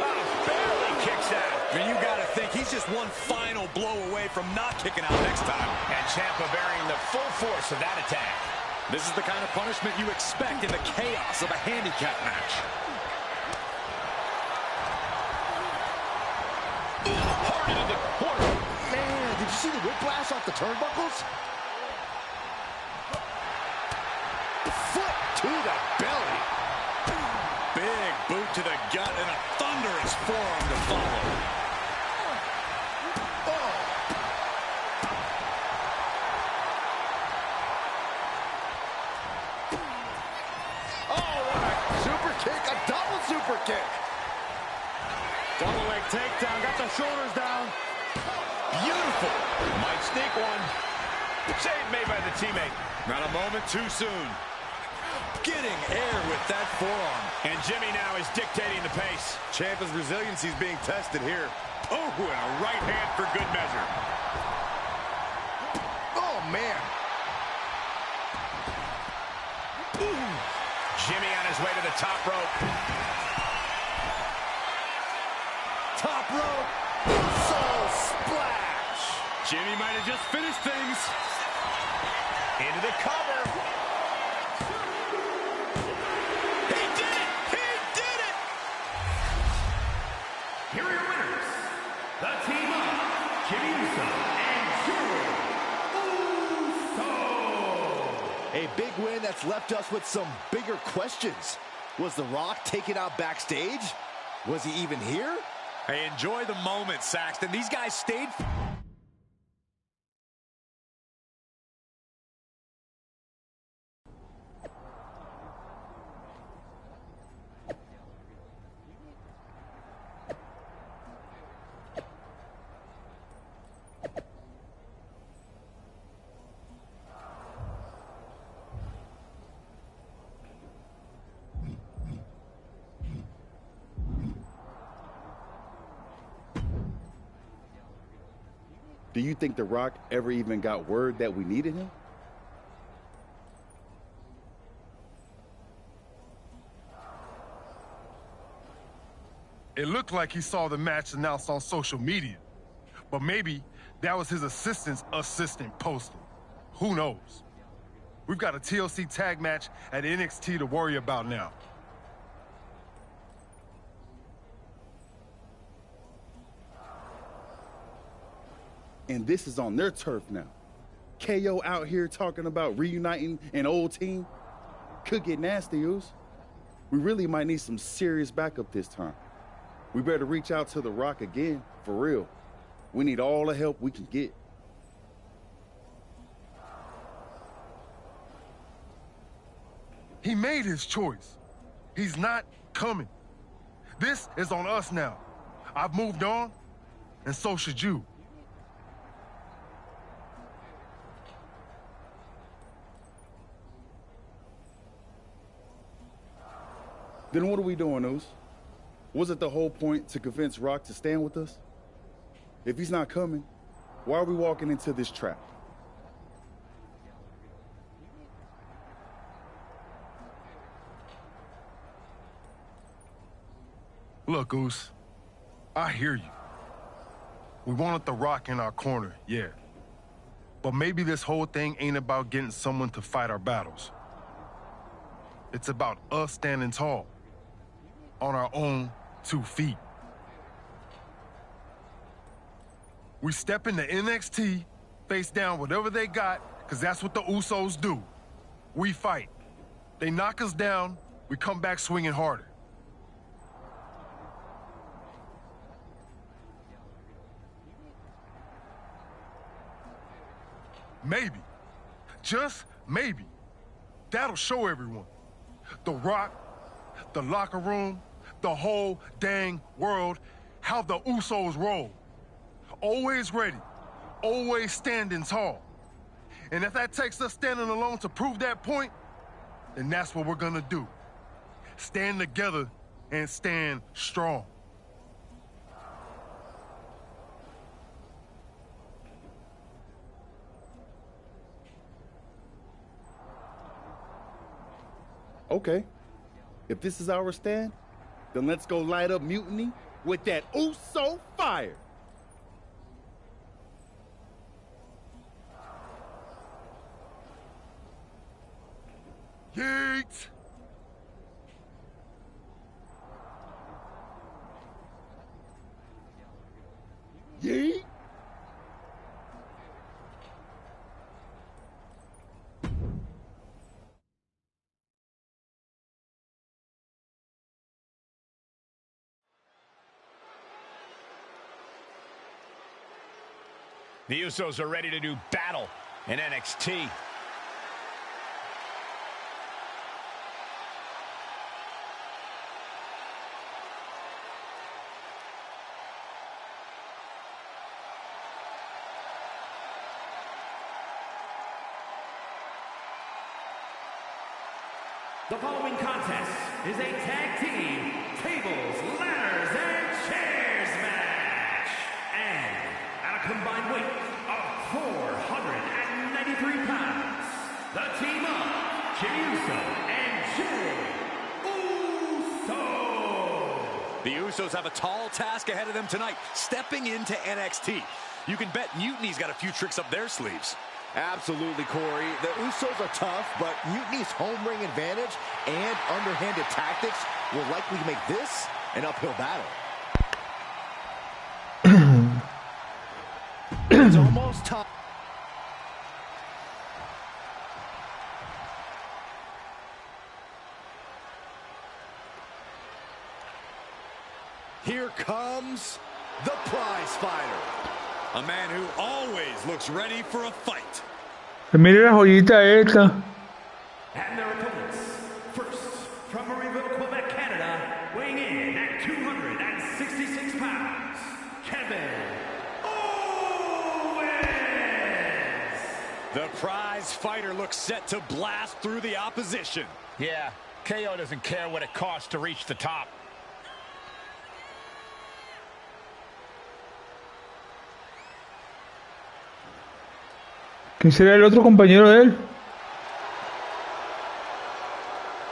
Oh, barely kicks out. I mean, you got to think he's just one final blow away from not kicking out next time. And Ciampa bearing the full force of that attack. This is the kind of punishment you expect in the chaos of a handicap match. Hard into the corner. Man, did you see the whiplash off the turnbuckles? Foot to the belly. Big boot to the gut and a thunderous forearm to follow. Super kick. Double leg takedown. Got the shoulders down. Beautiful. Might sneak one. Save made by the teammate. Not a moment too soon. Getting air with that forearm. And Jimmy now is dictating the pace. Ciampa's resiliency is being tested here. Oh, and a right hand for good measure. Oh, man. Ooh. Jimmy on his way to the top rope. Top rope. So splash. Jimmy might have just finished things. Into the cover. He did it! He did it! Here are your winners. The team of Jimmy Uso and Jimmy Uso. A big win that's left us with some bigger questions. Was The Rock taken out backstage? Was he even here? Hey, enjoy the moment, Saxton. These guys stayed. Do you think The Rock ever even got word that we needed him? It looked like he saw the match announced on social media, but maybe that was his assistant's assistant posting. Who knows? We've got a TLC tag match at NXT to worry about now. And this is on their turf now. KO out here talking about reuniting an old team. Could get nasty, Oos. We really might need some serious backup this time. We better reach out to The Rock again, for real. We need all the help we can get. He made his choice. He's not coming. This is on us now. I've moved on, and so should you. Then what are we doing, Uso? Was it the whole point to convince Rock to stand with us? If he's not coming, why are we walking into this trap? Look, Oos, I hear you. We wanted The Rock in our corner, yeah. But maybe this whole thing ain't about getting someone to fight our battles. It's about us standing tall, on our own 2 feet. We step into NXT, face down whatever they got, because that's what the Usos do. We fight. They knock us down, we come back swinging harder. Maybe, just maybe, that'll show everyone. The Rock, the locker room, the whole dang world, how the Usos roll. Always ready, always standing tall. And if that takes us standing alone to prove that point, then that's what we're gonna do. Stand together and stand strong. Okay, if this is our stand, then let's go light up Mutiny with that Uso fire. Yeet! Yeet! The Usos are ready to do battle in NXT. The following contest is a tag team tables, ladders, and chairs match. And at a combined weight of 493 pounds, the team of Jey Uso and Jey Uso. The Usos have a tall task ahead of them tonight, stepping into NXT. You can bet Mutiny's got a few tricks up their sleeves. Absolutely, Corey. The Usos are tough, but Mutiny's home ring advantage and underhanded tactics will likely make this an uphill battle. It's almost time. Here comes the prize fighter. A man who always looks ready for a fight. Mira la joyita esta. And their opponents, first from Marieville, Quebec, Canada, weighing in at 266 pounds, Kevin Owens. The prize fighter looks set to blast through the opposition. Yeah, KO doesn't care what it costs to reach the top. ¿Quién será el otro compañero de él?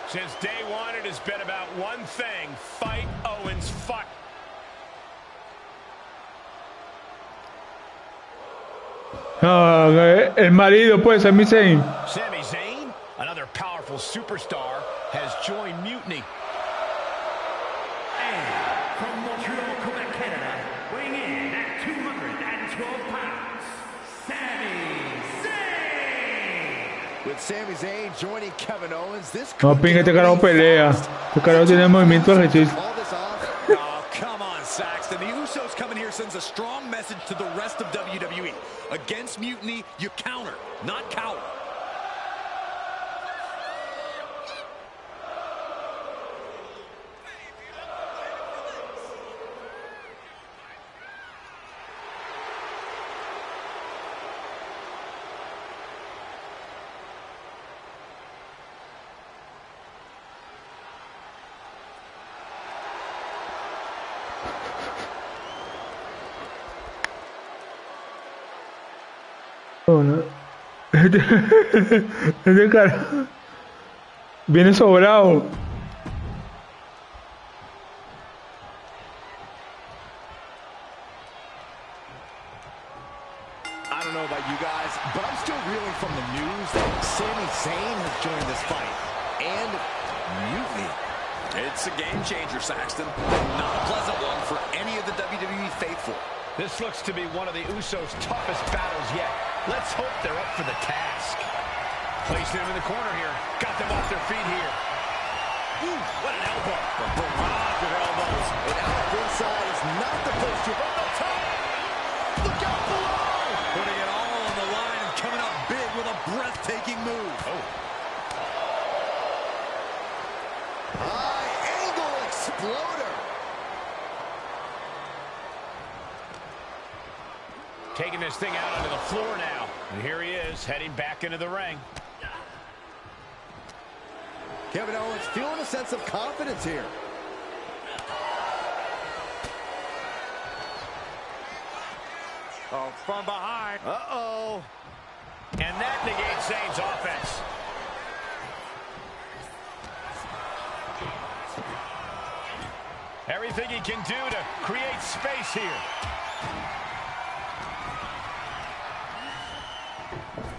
Since day one, it has been about one thing: fight Owens, fight. El marido, pues, Sami Zayn. Sami Zayn, another powerful superstar, has joined Mutiny. And from Montreal, Quebec, Canada, weighing in at 212 pounds, Sami Zayn. With Sami Zayn joining Kevin Owens, this No, pinga, este carajo pelea. Este carajo tiene movimiento de Hechicera. Oh, come on, Saxton. The Usos coming here sends a strong message to the rest of WWE. Against Mutiny, you counter, not cower. Bueno. Este cara viene sobrado. I don't know about you guys, but I'm still reeling from the news that Sami Zayn has joined this fight. And mutiny. It's a game changer, Saxton. Not a pleasant one for any of the WWE faithful. This looks to be one of the Usos' toughest battles yet. Let's hope they're up for the task. Placing him in the corner here. Got them off their feet here. Ooh, what an elbow. A barrage of elbows. And out inside is not the place to run the top. Look out below. Putting it all on the line and coming up big with a breathtaking move. Oh. High angle exploder. Taking this thing out onto the floor now. And here he is, heading back into the ring. Kevin Owens feeling a sense of confidence here. Oh, from behind. Uh-oh. And that negates Zayn's offense. Everything he can do to create space here.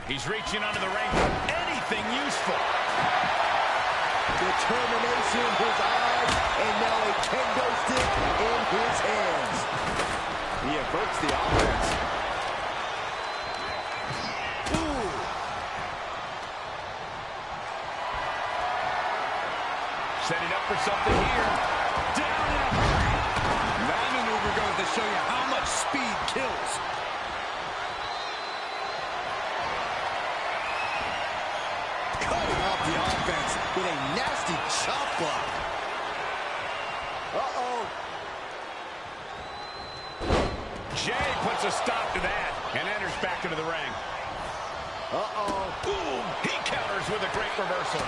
He's reaching under the ring for anything useful. Determination in his eyes, and now a kendo stick in his hands. He averts the offense. Ooh. Setting up for something here. Down in a hurry. That maneuver goes to show you how much speed kills. Cutting off the offense with a nasty chop block. Uh-oh. Jay puts a stop to that and enters back into the ring. Uh-oh. Boom! He counters with a great reversal.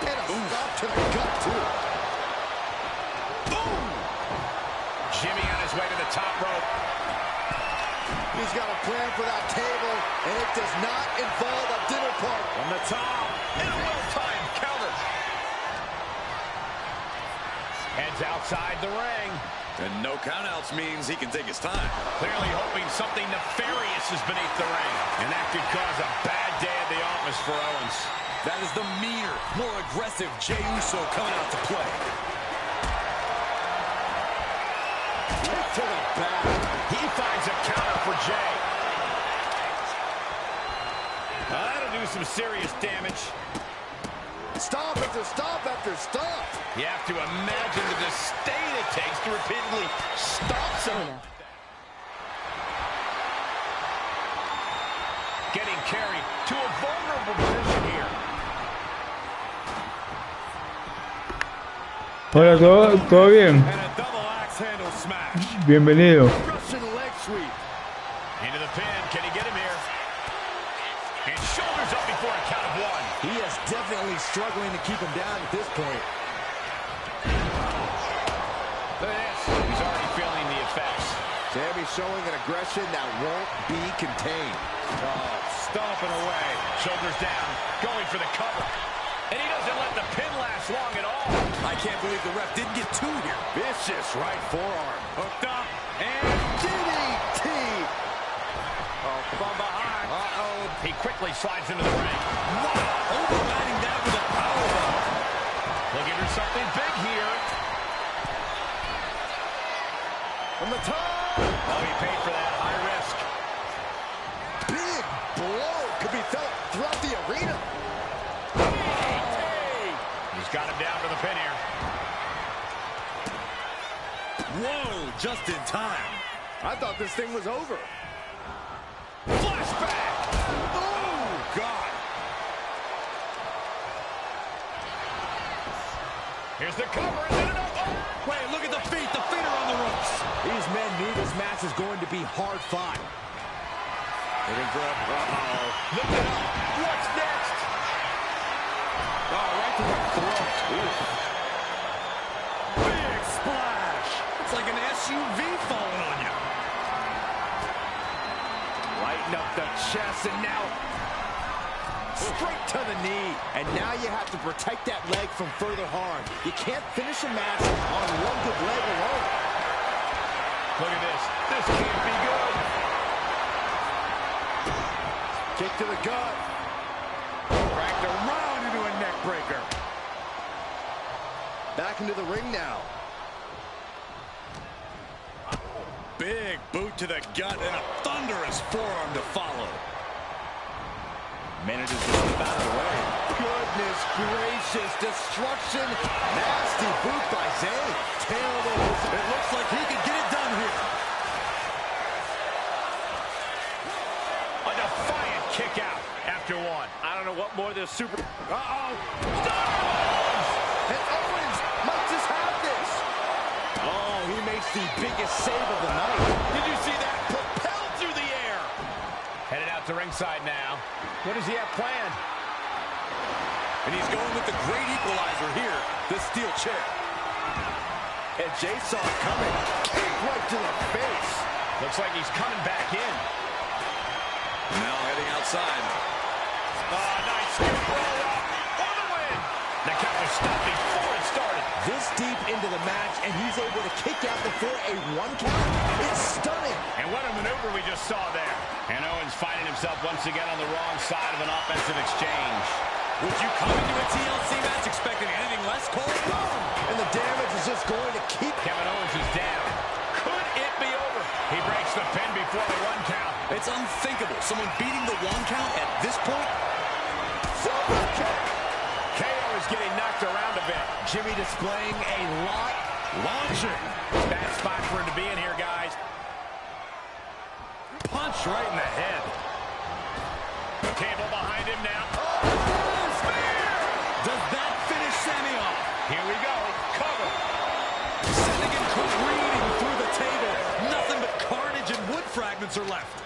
And a stop to the gut, too. Boom! Jimmy on his way to the top rope. He's got a plan for that table, and it does not involve a dinner party. From the top, and a well-timed counter. Heads outside the ring. And no countouts means he can take his time. Clearly hoping something nefarious is beneath the ring. And that could cause a bad day at the office for Owens. That is the meaner, more aggressive Jey Uso coming out to play. Kick to the back. He finds a counter for Jay. That'll do some serious damage. Stop after stop after stop. You have to imagine the disdain it takes to repeatedly stop someone. Getting carried to a vulnerable position here. Hola, ¿todo bien? And a double axe handle smash. Bienvenido. Russian leg sweep. Into the pin. Can he get him here? And shoulders up before a count of one. He is definitely struggling to keep him down at this point. Look at this. He's already feeling the effects. Sami showing an aggression that won't be contained. Oh, stomping away. Shoulders down. Going for the cover. And he doesn't let the pin last long at all. I can't believe the ref didn't get two here. Vicious right forearm. Hooked up and DDT. oh, from behind. Uh-oh. He quickly slides into the ring. Wow, overriding that with a powerbomb. Looking for something big here. From the top. Oh, he paid for that. High risk. Big blow could be felt throughout the arena. He's got him down to the pin here. Whoa, just in time. I thought this thing was over. Flashback! Oh, God. Here's the cover. Is it enough? Oh. Wait, look at the feet. The feet are on the ropes. These men knew this match was going to be hard fought. Looking for a... Uh-oh. Look it up. What's next? Oh, right to the throat. Big splash. It's like an SUV falling on you. Beating up the chest, and now straight to the knee. And now you have to protect that leg from further harm. You can't finish a match on one good leg alone. Look at this. This can't be good. Kick to the gut. Cracked around into a neck breaker. Back into the ring now. Big boot to the gut and a thunderous forearm to follow. Manages to slip out of the way. Goodness gracious. Destruction. Nasty boot by Zayn. Terrible. It looks like he could get it done here. A defiant kick out after one. I don't know what more this super... Uh-oh. And Owens might just have this. Oh, he makes the biggest save of the night. Did you see that? Propelled through the air. Headed out to ringside now. What does he have planned? And he's going with the great equalizer here, the steel chair. And Jay saw it coming. Kick right to the face. Looks like he's coming back in. Now heading outside. Nice scoop roll up for the win. The count was stopped before it started. This deep into the match, and he's able to kick out before a 1 count. It's stunning. And what a maneuver we just saw there. And Owens finding himself once again on the wrong side of an offensive exchange. Would you come into a TLC match expecting anything less, Cole? Boom! And the damage is just going to keep... Kevin Owens is down. Could it be over? He breaks the pin before the 1 count. It's unthinkable. Someone beating the 1 count at this point? Super kick. KO is getting knocked around a bit. Jimmy displaying a lot. Launching. Bad spot for him to be in here, guys. Punch right in the head. Table behind him now. Spear! Does that finish Sammy off? Here we go. Cover. Sending him careening through the table. Nothing but carnage and wood fragments are left.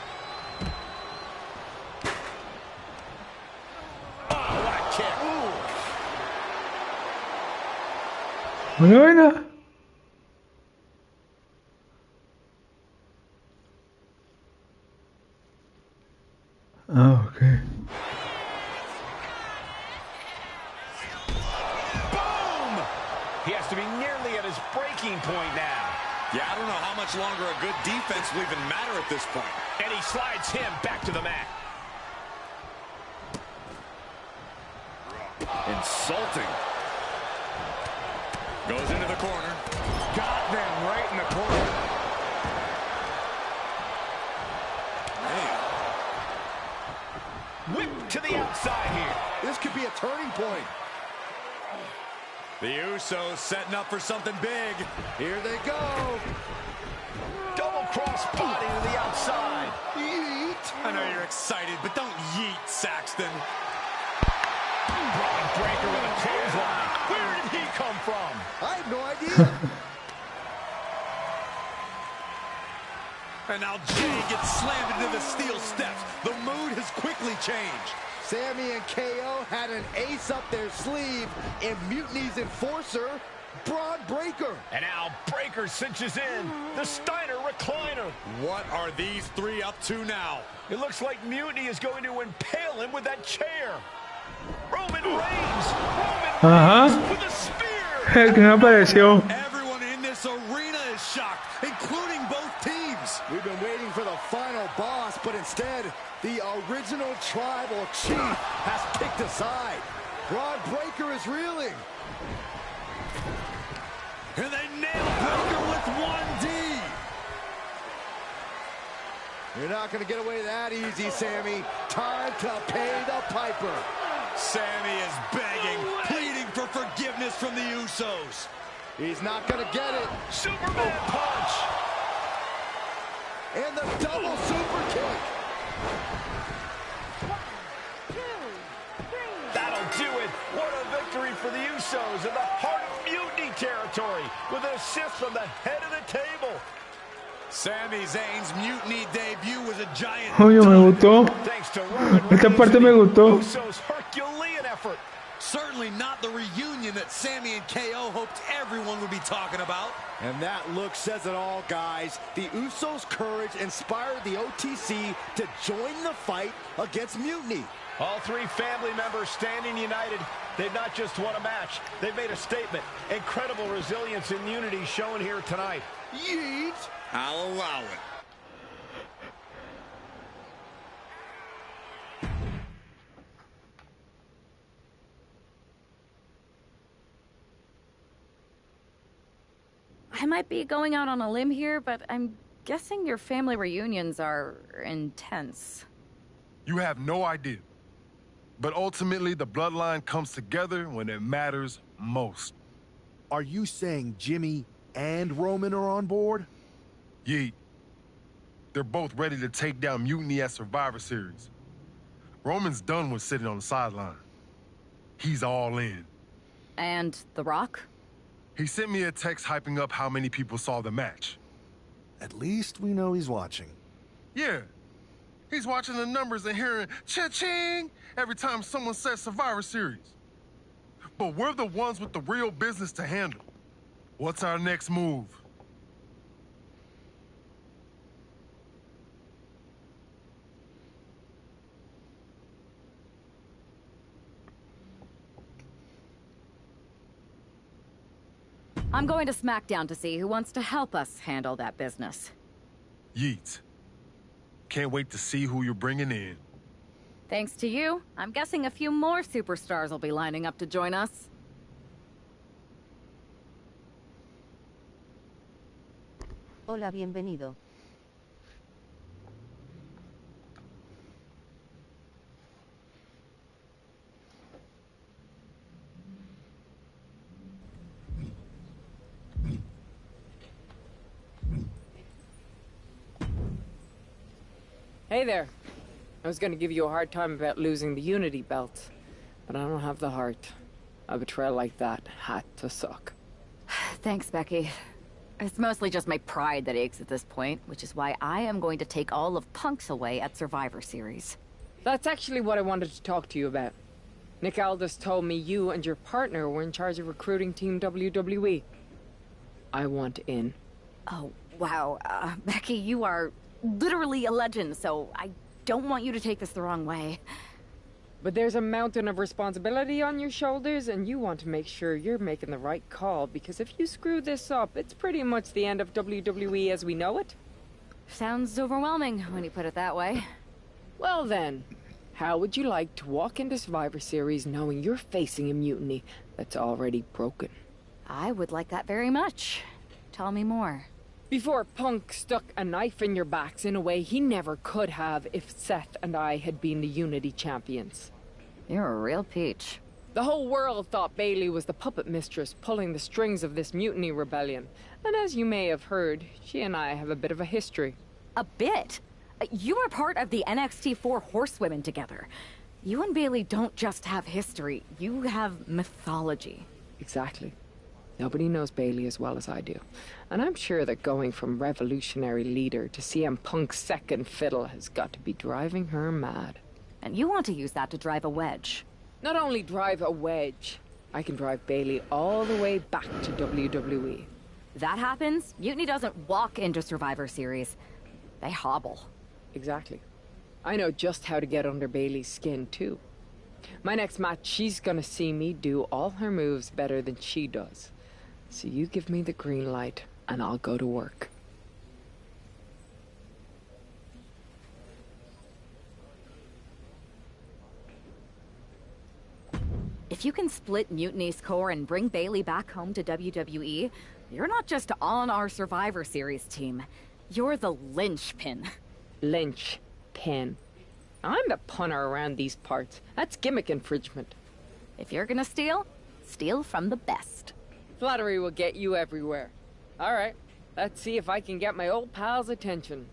Oh, what a kick. Buena. Oh, okay. Boom! He has to be nearly at his breaking point now. Yeah, I don't know how much longer a good defense will even matter at this point. And he slides him back to the mat. Insulting. Goes into the corner. Got them right in the corner. Whip to the outside here. This could be a turning point. The Usos setting up for something big. Here they go. Double cross body to the outside. Yeet. I know you're excited, but don't yeet, Saxton. Braun Breaker with a clothesline. Where did he come from? I have no idea. And now Jay gets slammed into the steel steps. The mood has quickly changed. Sammy and KO had an ace up their sleeve in Mutiny's enforcer, Braun Breaker. And now Breaker cinches in. The Steiner recliner. What are these three up to now? It looks like Mutiny is going to impale him with that chair. Roman Reigns. With a spear. El que no apareció. Everyone in this arena is shocked, including both teams. We've been waiting for the final boss, but instead, the original tribal chief has picked aside. Braun Breaker is reeling. And they nail Breaker with 1D. You're not going to get away that easy, Sammy. Time to pay the piper. Sammy is begging, pleading for forgiveness from the Usos. He's not going to get it. Superman punch. And the double super kick. 1, 2, 3. That'll do it. What a victory for the Usos in the heart of Mutiny territory with an assist from the head of the table. Sami Zayn's Mutiny debut was a giant. Oye, me gustó. Thanks to Roman Esta Reigns parte and me the gustó. Usos' Herculean effort. Certainly not the reunion that Sammy and KO hoped everyone would be talking about. And that look says it all, guys. The Usos' courage inspired the OTC to join the fight against Mutiny. All three family members standing united. They've not just won a match, they've made a statement. Incredible resilience and unity shown here tonight. Yeet! I'll allow it. I might be going out on a limb here, but I'm guessing your family reunions are intense. You have no idea. But ultimately, the bloodline comes together when it matters most. Are you saying Jimmy and Roman are on board? Yeet. They're both ready to take down Mutiny at Survivor Series. Roman's done with sitting on the sideline. He's all in. And The Rock? He sent me a text hyping up how many people saw the match. At least we know he's watching. Yeah. He's watching the numbers and hearing cha-ching every time someone says Survivor Series. But we're the ones with the real business to handle. What's our next move? I'm going to SmackDown to see who wants to help us handle that business. Yeet. Can't wait to see who you're bringing in. Thanks to you, I'm guessing a few more superstars will be lining up to join us. Hola, bienvenido. Hey there. I was gonna give you a hard time about losing the Unity belt, but I don't have the heart. A betrayal like that had to suck. Thanks, Becky. It's mostly just my pride that aches at this point, which is why I am going to take all of Punk's away at Survivor Series. That's actually what I wanted to talk to you about. Nick Aldis told me you and your partner were in charge of recruiting Team WWE. I want in. Oh, wow. Becky, you are literally a legend, so I don't want you to take this the wrong way. But there's a mountain of responsibility on your shoulders, and you want to make sure you're making the right call, because if you screw this up, it's pretty much the end of WWE as we know it. Sounds overwhelming when you put it that way. Well then, how would you like to walk into Survivor Series knowing you're facing a mutiny that's already broken? I would like that very much. Tell me more. Before Punk stuck a knife in your backs in a way he never could have if Seth and I had been the Unity champions. You're a real peach. The whole world thought Bailey was the puppet mistress pulling the strings of this mutiny rebellion. And as you may have heard, she and I have a bit of a history. A bit? You were part of the NXT 4 Horsewomen together. You and Bailey don't just have history, you have mythology. Exactly. Nobody knows Bailey as well as I do. And I'm sure that going from revolutionary leader to CM Punk's second fiddle has got to be driving her mad. And you want to use that to drive a wedge. Not only drive a wedge, I can drive Bailey all the way back to WWE. That happens, Mutiny doesn't walk into Survivor Series. They hobble. Exactly. I know just how to get under Bailey's skin, too. My next match, she's gonna see me do all her moves better than she does. So you give me the green light, and I'll go to work. If you can split Mutiny's core and bring Bailey back home to WWE, you're not just on our Survivor Series team. You're the linchpin. Linchpin. I'm the punter around these parts. That's gimmick infringement. If you're gonna steal, steal from the best. Flattery will get you everywhere. All right, let's see if I can get my old pal's attention.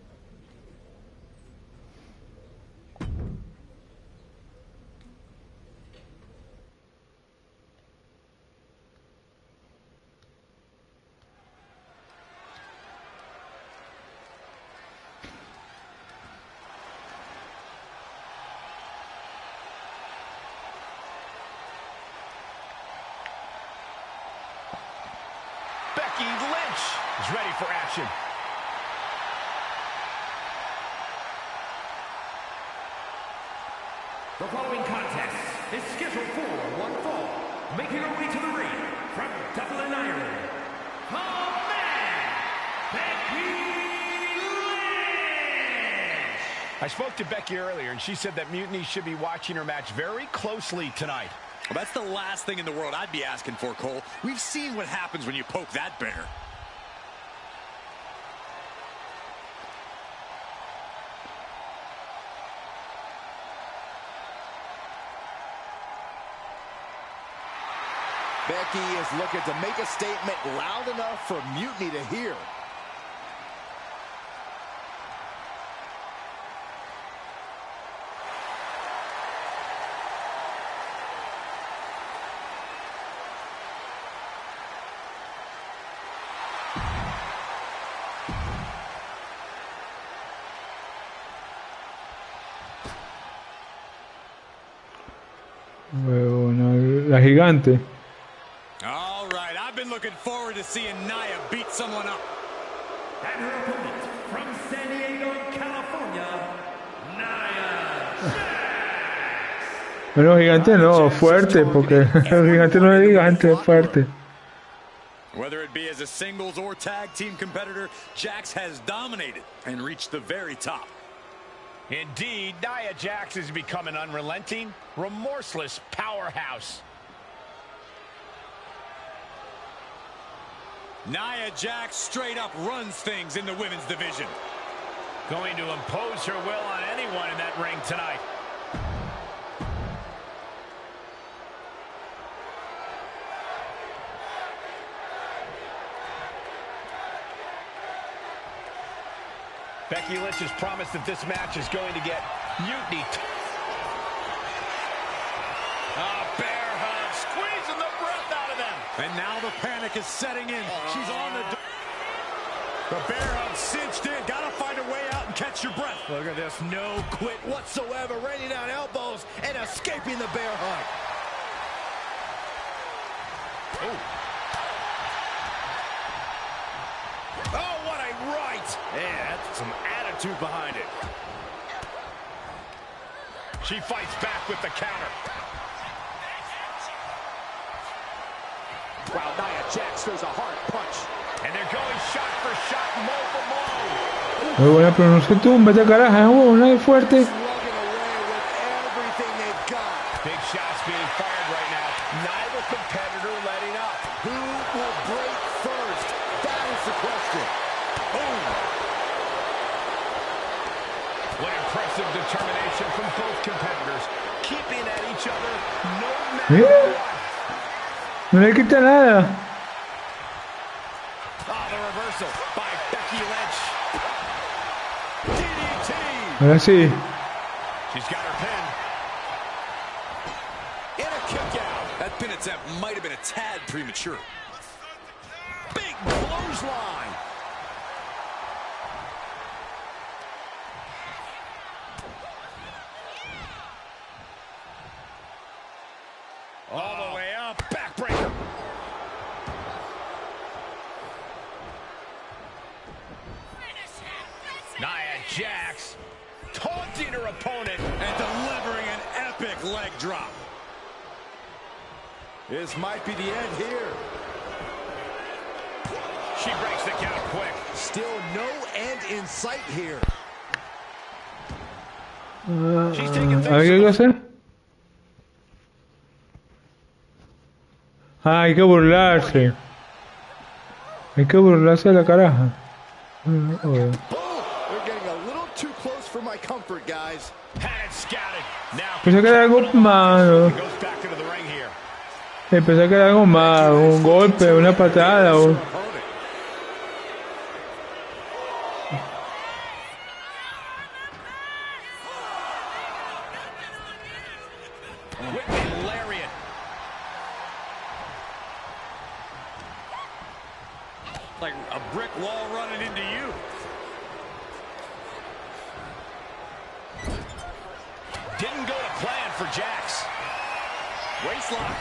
Becky Lynch is ready for action. The following contest is scheduled for one fall. Making her way to the ring from Dublin, Ireland, the man, Becky Lynch! I spoke to Becky earlier, and she said that Mutiny should be watching her match very closely tonight. Well, that's the last thing in the world I'd be asking for, Cole. We've seen what happens when you poke that bear. Becky is looking to make a statement loud enough for Mutiny to hear. Bueno, la gigante. All right, I've been looking forward to seeing Nia beat someone up. And her opponent from San Diego, California, Nia Jax. Bueno, gigante no, fuerte, porque el gigante no es gigante, es fuerte. Whether it be as a singles or tag team competitor, Jax has dominated and reached the very top. Indeed, Nia Jax has become an unrelenting, remorseless powerhouse. Nia Jax straight up runs things in the women's division. Going to impose her will on anyone in that ring tonight. Becky Lynch has promised that this match is going to get Mutiny. Bear hug, squeezing the breath out of them. And now the panic is setting in. She's on the... The bear hug cinched in. Gotta find a way out and catch your breath. Look at this, no quit whatsoever, raining down elbows and escaping the bear hug. Oh, what a right! Yeah, that's some attitude behind it. She fights back with the counter. Wow, Nia Jax throws a hard punch. And they're going shot for shot, blow for blow. Muy buena, pero no se tumba esta caraja, una de fuerte. Big shots being fired right now. Neither competitor letting up. Who will break first? That is the question. Boom. What impressive determination from both competitors. Keeping at each other no matter what. No le quita nada. Oh, the reversal by Becky Lynch. DDT. Ahora sí. She's got her pin. And a kick out. That pin attempt might have been a tad premature. Big clothesline. All the way up. Backbreaker. Nia Jax taunting her opponent and delivering an epic leg drop. This might be the end here. She breaks the count quick. Still no end in sight here. She's taking ¿Hay que hacer? Ah, hay que burlarse. Hay que burlarse de la caraja. They're getting a little too close for my comfort, guys. Had it scouted. Now Pensé que era algo malo. goes back into the ring here. Pensé que era algo malo. Un golpe, una patada. Whipping lariat. Like a brick wall running into you. Didn't go to plan for Jax. Waistlock.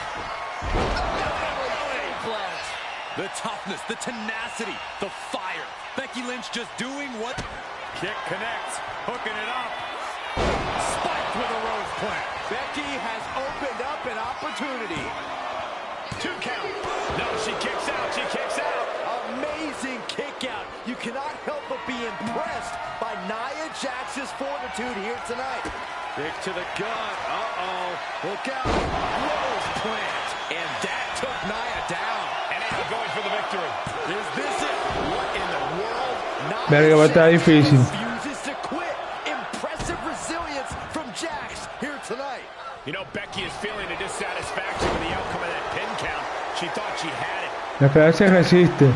The toughness, the tenacity, the fire. Becky Lynch just doing what... Kick connects, hooking it up. Spiked with a rose plant. Becky has opened up an opportunity. 2 count. No, she kicks out. She kicks out. Amazing kick out. You cannot help but be impressed by Nia Jax's fortitude here tonight. Kick to the gut. Uh-oh. Look out. Rose plant. And that took Nia down. And now going for the victory. Is this it? What in the world? Verga, va a estar difícil. Refuses to quit. Impressive resilience from Jax here tonight. You know, Becky is feeling a dissatisfaction with the outcome of that pin count. She thought she had it. La fea se resiste.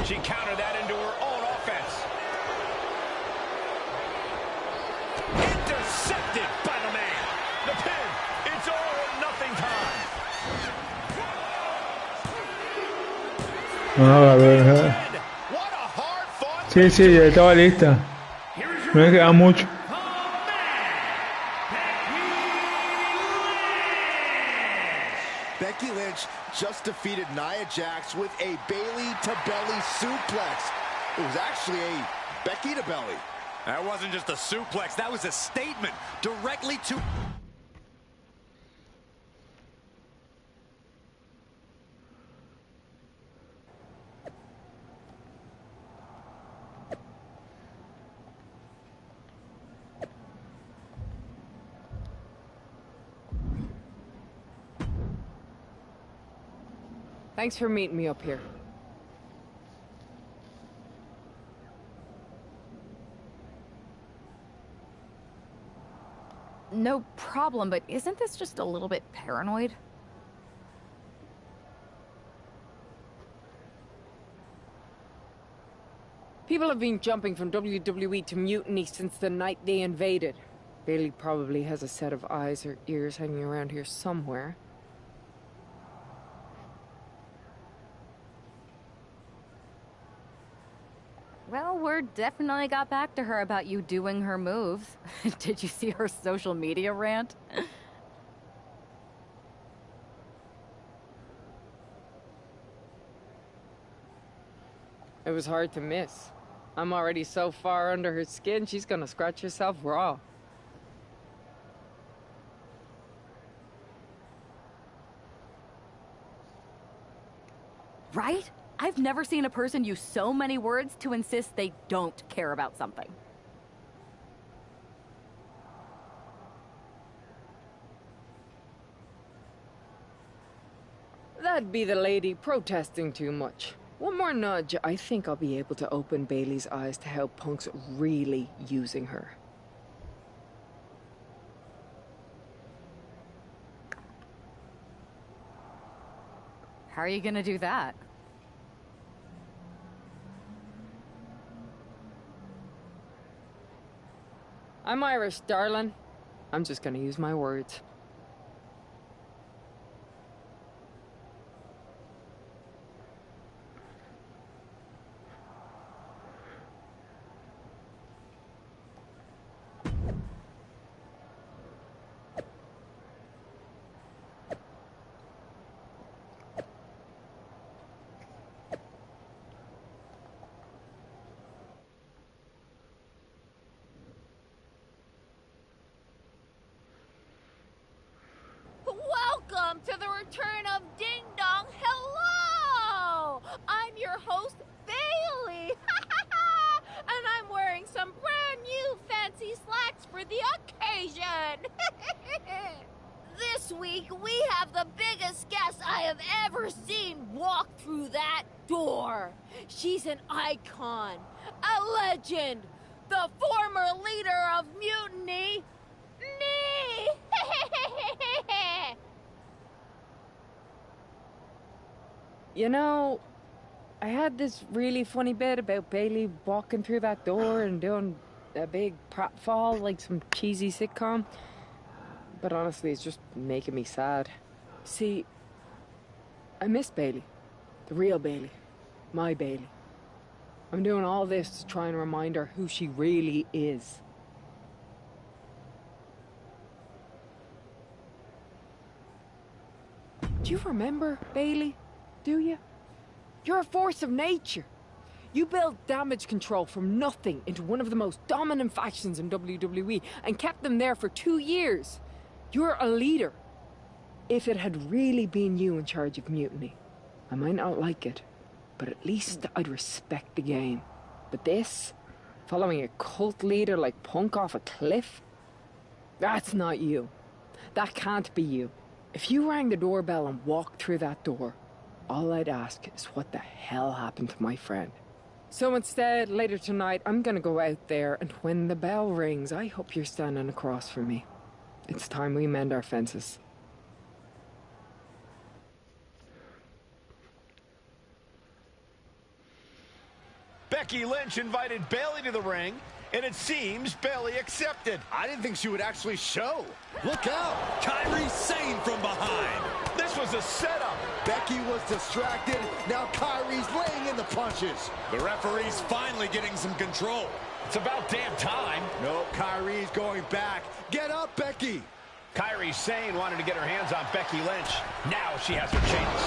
She countered that into her own offense. Intercepted by the man. The pin. It's all or nothing time. A ver. Sí, sí, ya estaba lista. No me queda mucho. Becky Lynch just defeated Nia Jax with a Bayley to belly suplex. It was actually a Becky to belly. That wasn't just a suplex, that was a statement directly to... Thanks for meeting me up here. No problem, but isn't this just a little bit paranoid? People have been jumping from WWE to Mutiny since the night they invaded. Bayley probably has a set of eyes or ears hanging around here somewhere. Well, word definitely got back to her about you doing her moves. Did you see her social media rant? It was hard to miss. I'm already so far under her skin, she's gonna scratch herself raw. Right? I've never seen a person use so many words to insist they don't care about something. That'd be the lady protesting too much. One more nudge, I think I'll be able to open Bayley's eyes to how Punk's really using her. How are you gonna do that? I'm Irish, darling. I'm just gonna use my words. Welcome to the return of Ding Dong. Hello! I'm your host, Bayley. And I'm wearing some brand new fancy slacks for the occasion. This week, we have the biggest guest I have ever seen walk through that door. She's an icon, a legend, the former leader of Mutiny, me! You know, I had this really funny bit about Bayley walking through that door and doing a big pratfall like some cheesy sitcom. But honestly, it's just making me sad. See, I miss Bayley. The real Bayley. My Bayley. I'm doing all this to try and remind her who she really is. Do you remember, Bailey? Do you? You're a force of nature. You built damage control from nothing into one of the most dominant factions in WWE and kept them there for 2 years. You're a leader. If it had really been you in charge of Mutiny, I might not like it, but at least I'd respect the game. But this, following a cult leader like Punk off a cliff, that's not you. That can't be you. If you rang the doorbell and walked through that door, all I'd ask is what the hell happened to my friend. So instead, later tonight, I'm gonna go out there, and when the bell rings, I hope you're standing across from me. It's time we mend our fences. Becky Lynch invited Bayley to the ring, and it seems Bayley accepted. I didn't think she would actually show. Look out! Kairi Sane from behind. This was a setup. Becky was distracted. Now Kairi's laying in the punches. The referee's finally getting some control. It's about damn time. No, Kairi's going back. Get up, Becky. Kairi Sane wanted to get her hands on Becky Lynch. Now she has her chance.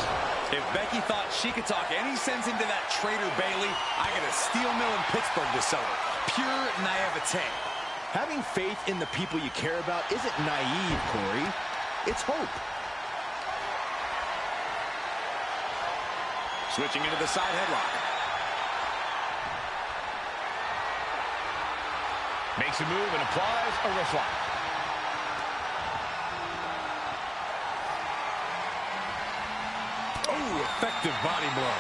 If Becky thought she could talk any sense into that traitor Bayley, I got a steel mill in Pittsburgh to sell her. Pure naivete. Having faith in the people you care about isn't naive, Corey. It's hope. Switching into the side headlock. Makes a move and applies a wrist lock. Oh, effective body blow.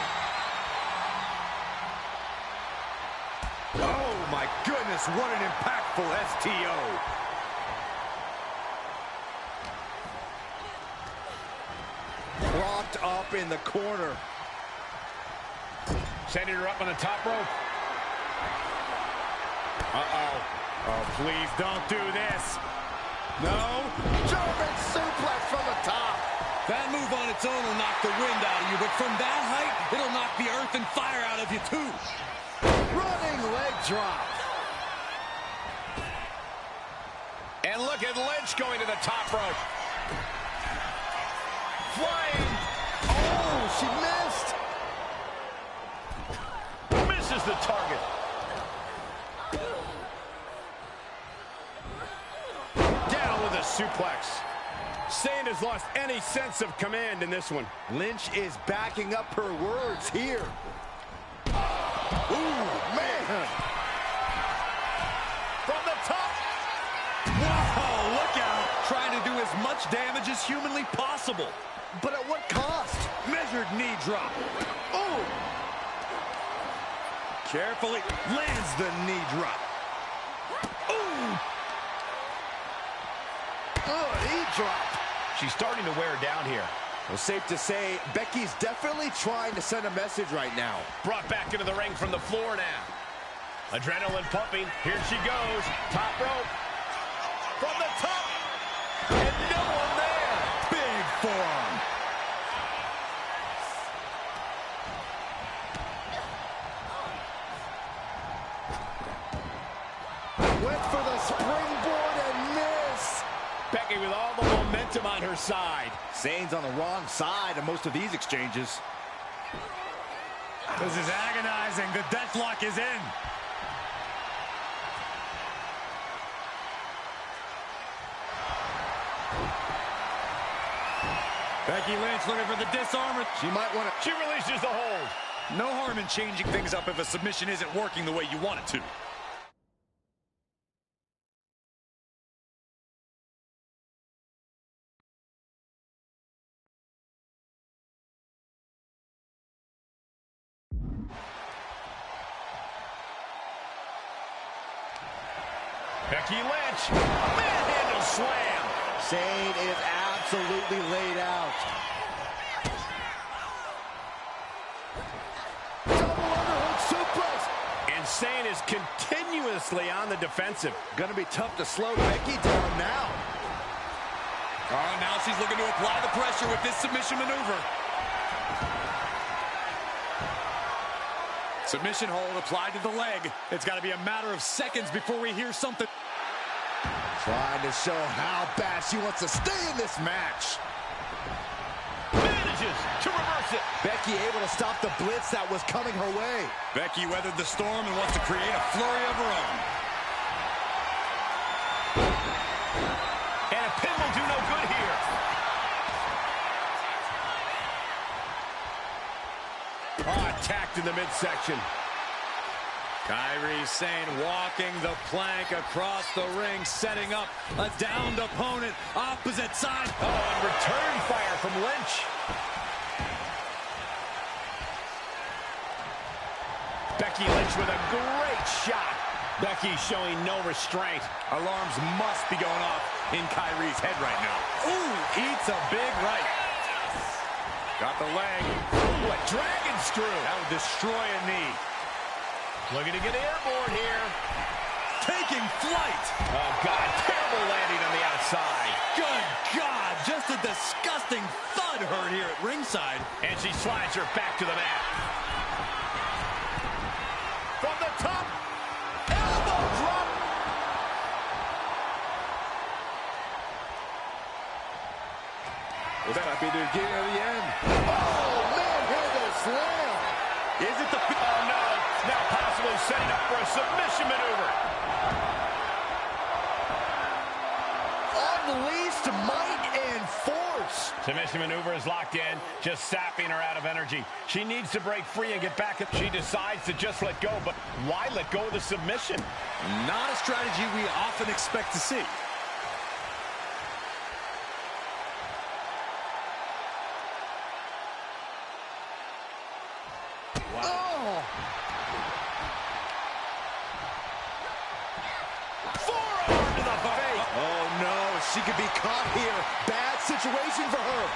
Oh, my goodness, what an impactful STO. Locked up in the corner. Sending her up on the top rope. Uh-oh. Oh, please don't do this. No. German suplex from the top. That move on its own will knock the wind out of you, but from that height, it'll knock the earth and fire out of you, too. Running leg drop. And look at Lynch going to the top rope. Flying. Oh, she missed. Misses the target. Down with a suplex. Sane has lost any sense of command in this one. Lynch is backing up her words here. Ooh, man. From the top. Whoa, look out. Trying to do as much damage as humanly possible. But at what cost? Measured knee drop. Oh. Carefully lands the knee drop. Ooh. Knee drop. She's starting to wear down here. Well, safe to say, Becky's definitely trying to send a message right now. Brought back into the ring from the floor now. Adrenaline pumping. Here she goes. Top rope. From the top. And no one there. Big forearm. Went for the springboard and missed. Becky with all the momentum on her side. Sane's on the wrong side of most of these exchanges. This is agonizing. The deathlock is in. Becky Lynch looking for the disarm. She might want to. She releases the hold. No harm in changing things up if a submission isn't working the way you want it to. Becky Lynch, manhandle slam. Sane is absolutely laid out. Double underhook suplex. And Sane is continuously on the defensive. Gonna be tough to slow Becky down now. Oh, now she's looking to apply the pressure with this submission maneuver. Submission hold applied to the leg. It's got to be a matter of seconds before we hear something. Trying to show how bad she wants to stay in this match. Becky able to stop the blitz that was coming her way. Becky weathered the storm and wants to create a flurry of her own. And a pin will do no good here. Oh, attacked in the midsection. Kairi Sane walking the plank across the ring, setting up a downed opponent, opposite side. Oh, and return fire from Lynch. Becky Lynch with a great shot. Becky showing no restraint. Alarms must be going off in Kairi's head right now. Ooh, eats a big right. Got the leg. Ooh, a dragon screw. That would destroy a knee. Looking to get airborne here. Taking flight. Oh, God. Terrible landing on the outside. Good God. Just a disgusting thud heard here at ringside. And she slides her back to the mat. From the top. Elbow drop. Well, that might be the beginning of the end. Oh, man, handle slam. Is it the... Oh, no. Now possibly setting up for a submission maneuver. Unleashed might and force. Submission maneuver is locked in, just sapping her out of energy. She needs to break free and get back. She decides to just let go, but why let go of the submission? Not a strategy we often expect to see. She could be caught here. Bad situation for her.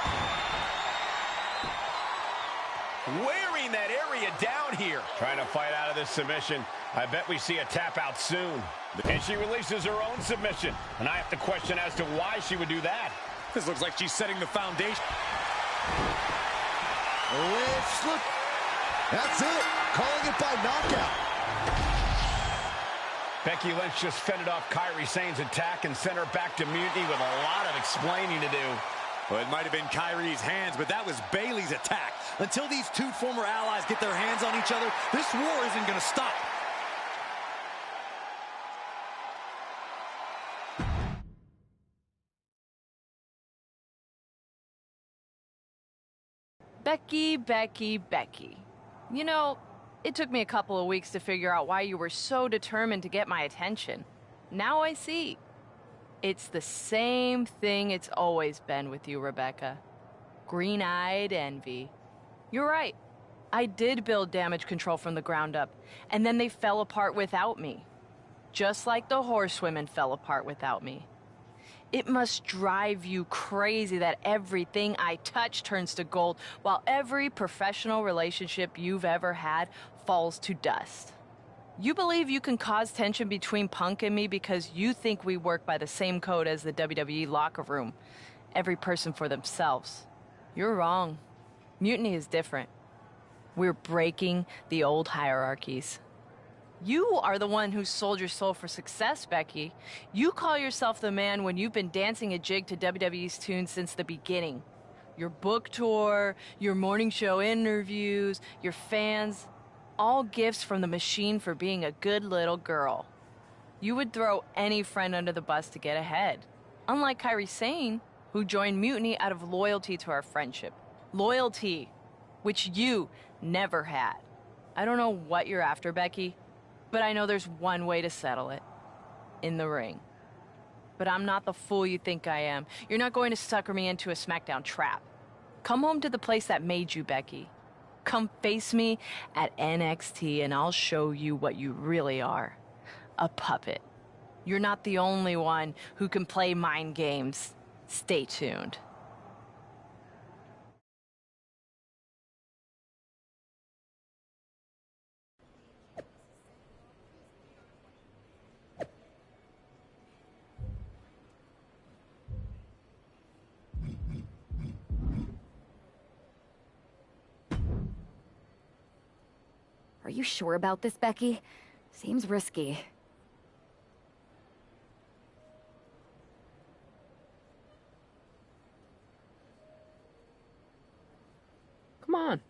Wearing that area down here. Trying to fight out of this submission. I bet we see a tap out soon. And she releases her own submission. And I have to question as to why she would do that. This looks like she's setting the foundation. Lynch, look. That's it. Calling it by knockout. Becky Lynch just fended off Kairi Sane's attack and sent her back to mutiny with a lot of explaining to do. Well, it might have been Kairi's hands, but that was Bayley's attack. Until these two former allies get their hands on each other, this war isn't going to stop. Becky, Becky, Becky. You know, it took me a couple of weeks to figure out why you were so determined to get my attention. Now I see. It's the same thing it's always been with you, Rebecca. Green-eyed envy. You're right. I did build damage control from the ground up, and then they fell apart without me. Just like the horsewomen fell apart without me. It must drive you crazy that everything I touch turns to gold, while every professional relationship you've ever had falls to dust. You believe you can cause tension between Punk and me because you think we work by the same code as the WWE locker room. Every person for themselves. You're wrong. Mutiny is different. We're breaking the old hierarchies. You are the one who sold your soul for success, Becky. You call yourself the man when you've been dancing a jig to WWE's tunes since the beginning. Your book tour, your morning show interviews, your fans, all gifts from the machine for being a good little girl. You would throw any friend under the bus to get ahead. Unlike Kairi Sane, who joined Mutiny out of loyalty to our friendship. Loyalty, which you never had. I don't know what you're after, Becky. But I know there's one way to settle it. In the ring. But I'm not the fool you think I am. You're not going to sucker me into a SmackDown trap. Come home to the place that made you, Becky. Come face me at NXT and I'll show you what you really are. A puppet. You're not the only one who can play mind games. Stay tuned. Are you sure about this, Becky? Seems risky. Come on.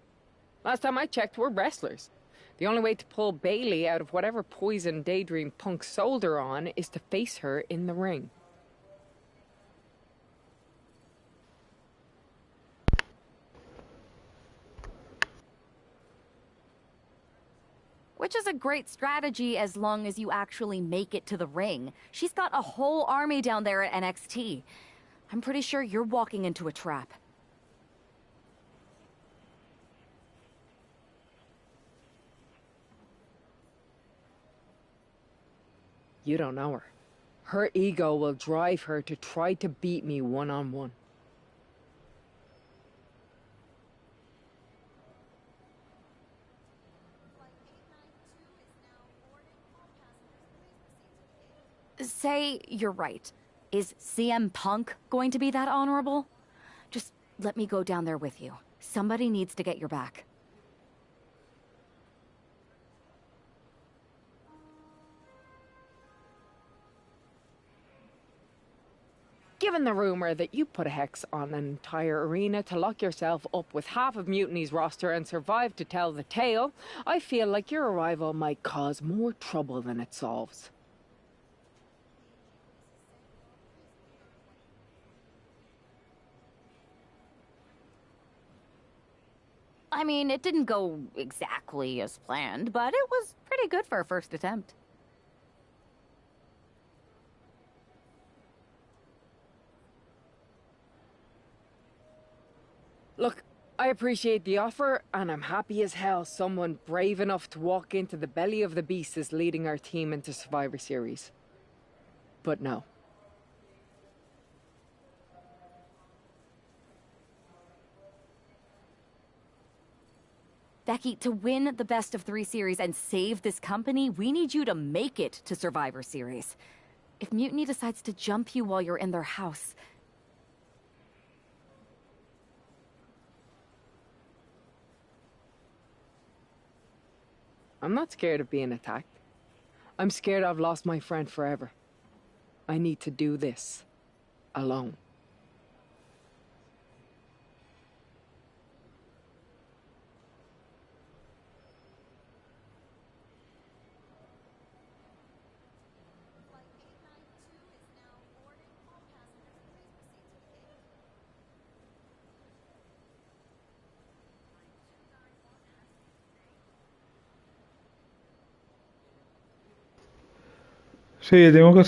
Last time I checked, we're wrestlers. The only way to pull Bailey out of whatever poison daydream Punk sold her on is to face her in the ring. Which is a great strategy as long as you actually make it to the ring. She's got a whole army down there at NXT. I'm pretty sure you're walking into a trap. You don't know her. Her ego will drive her to try to beat me one-on-one. Say you're right. Is CM Punk going to be that honorable? Just let me go down there with you. Somebody needs to get your back. Given the rumor that you put a hex on an entire arena to lock yourself up with half of Mutiny's roster and survive to tell the tale, I feel like your arrival might cause more trouble than it solves. I mean, it didn't go exactly as planned, but it was pretty good for a first attempt. Look, I appreciate the offer, and I'm happy as hell someone brave enough to walk into the belly of the beast is leading our team into Survivor Series. But no. Becky, to win the best of 3 series and save this company, we need you to make it to Survivor Series. If Mutiny decides to jump you while you're in their house... I'm not scared of being attacked. I'm scared I've lost my friend forever. I need to do this alone. Sí, tenemos que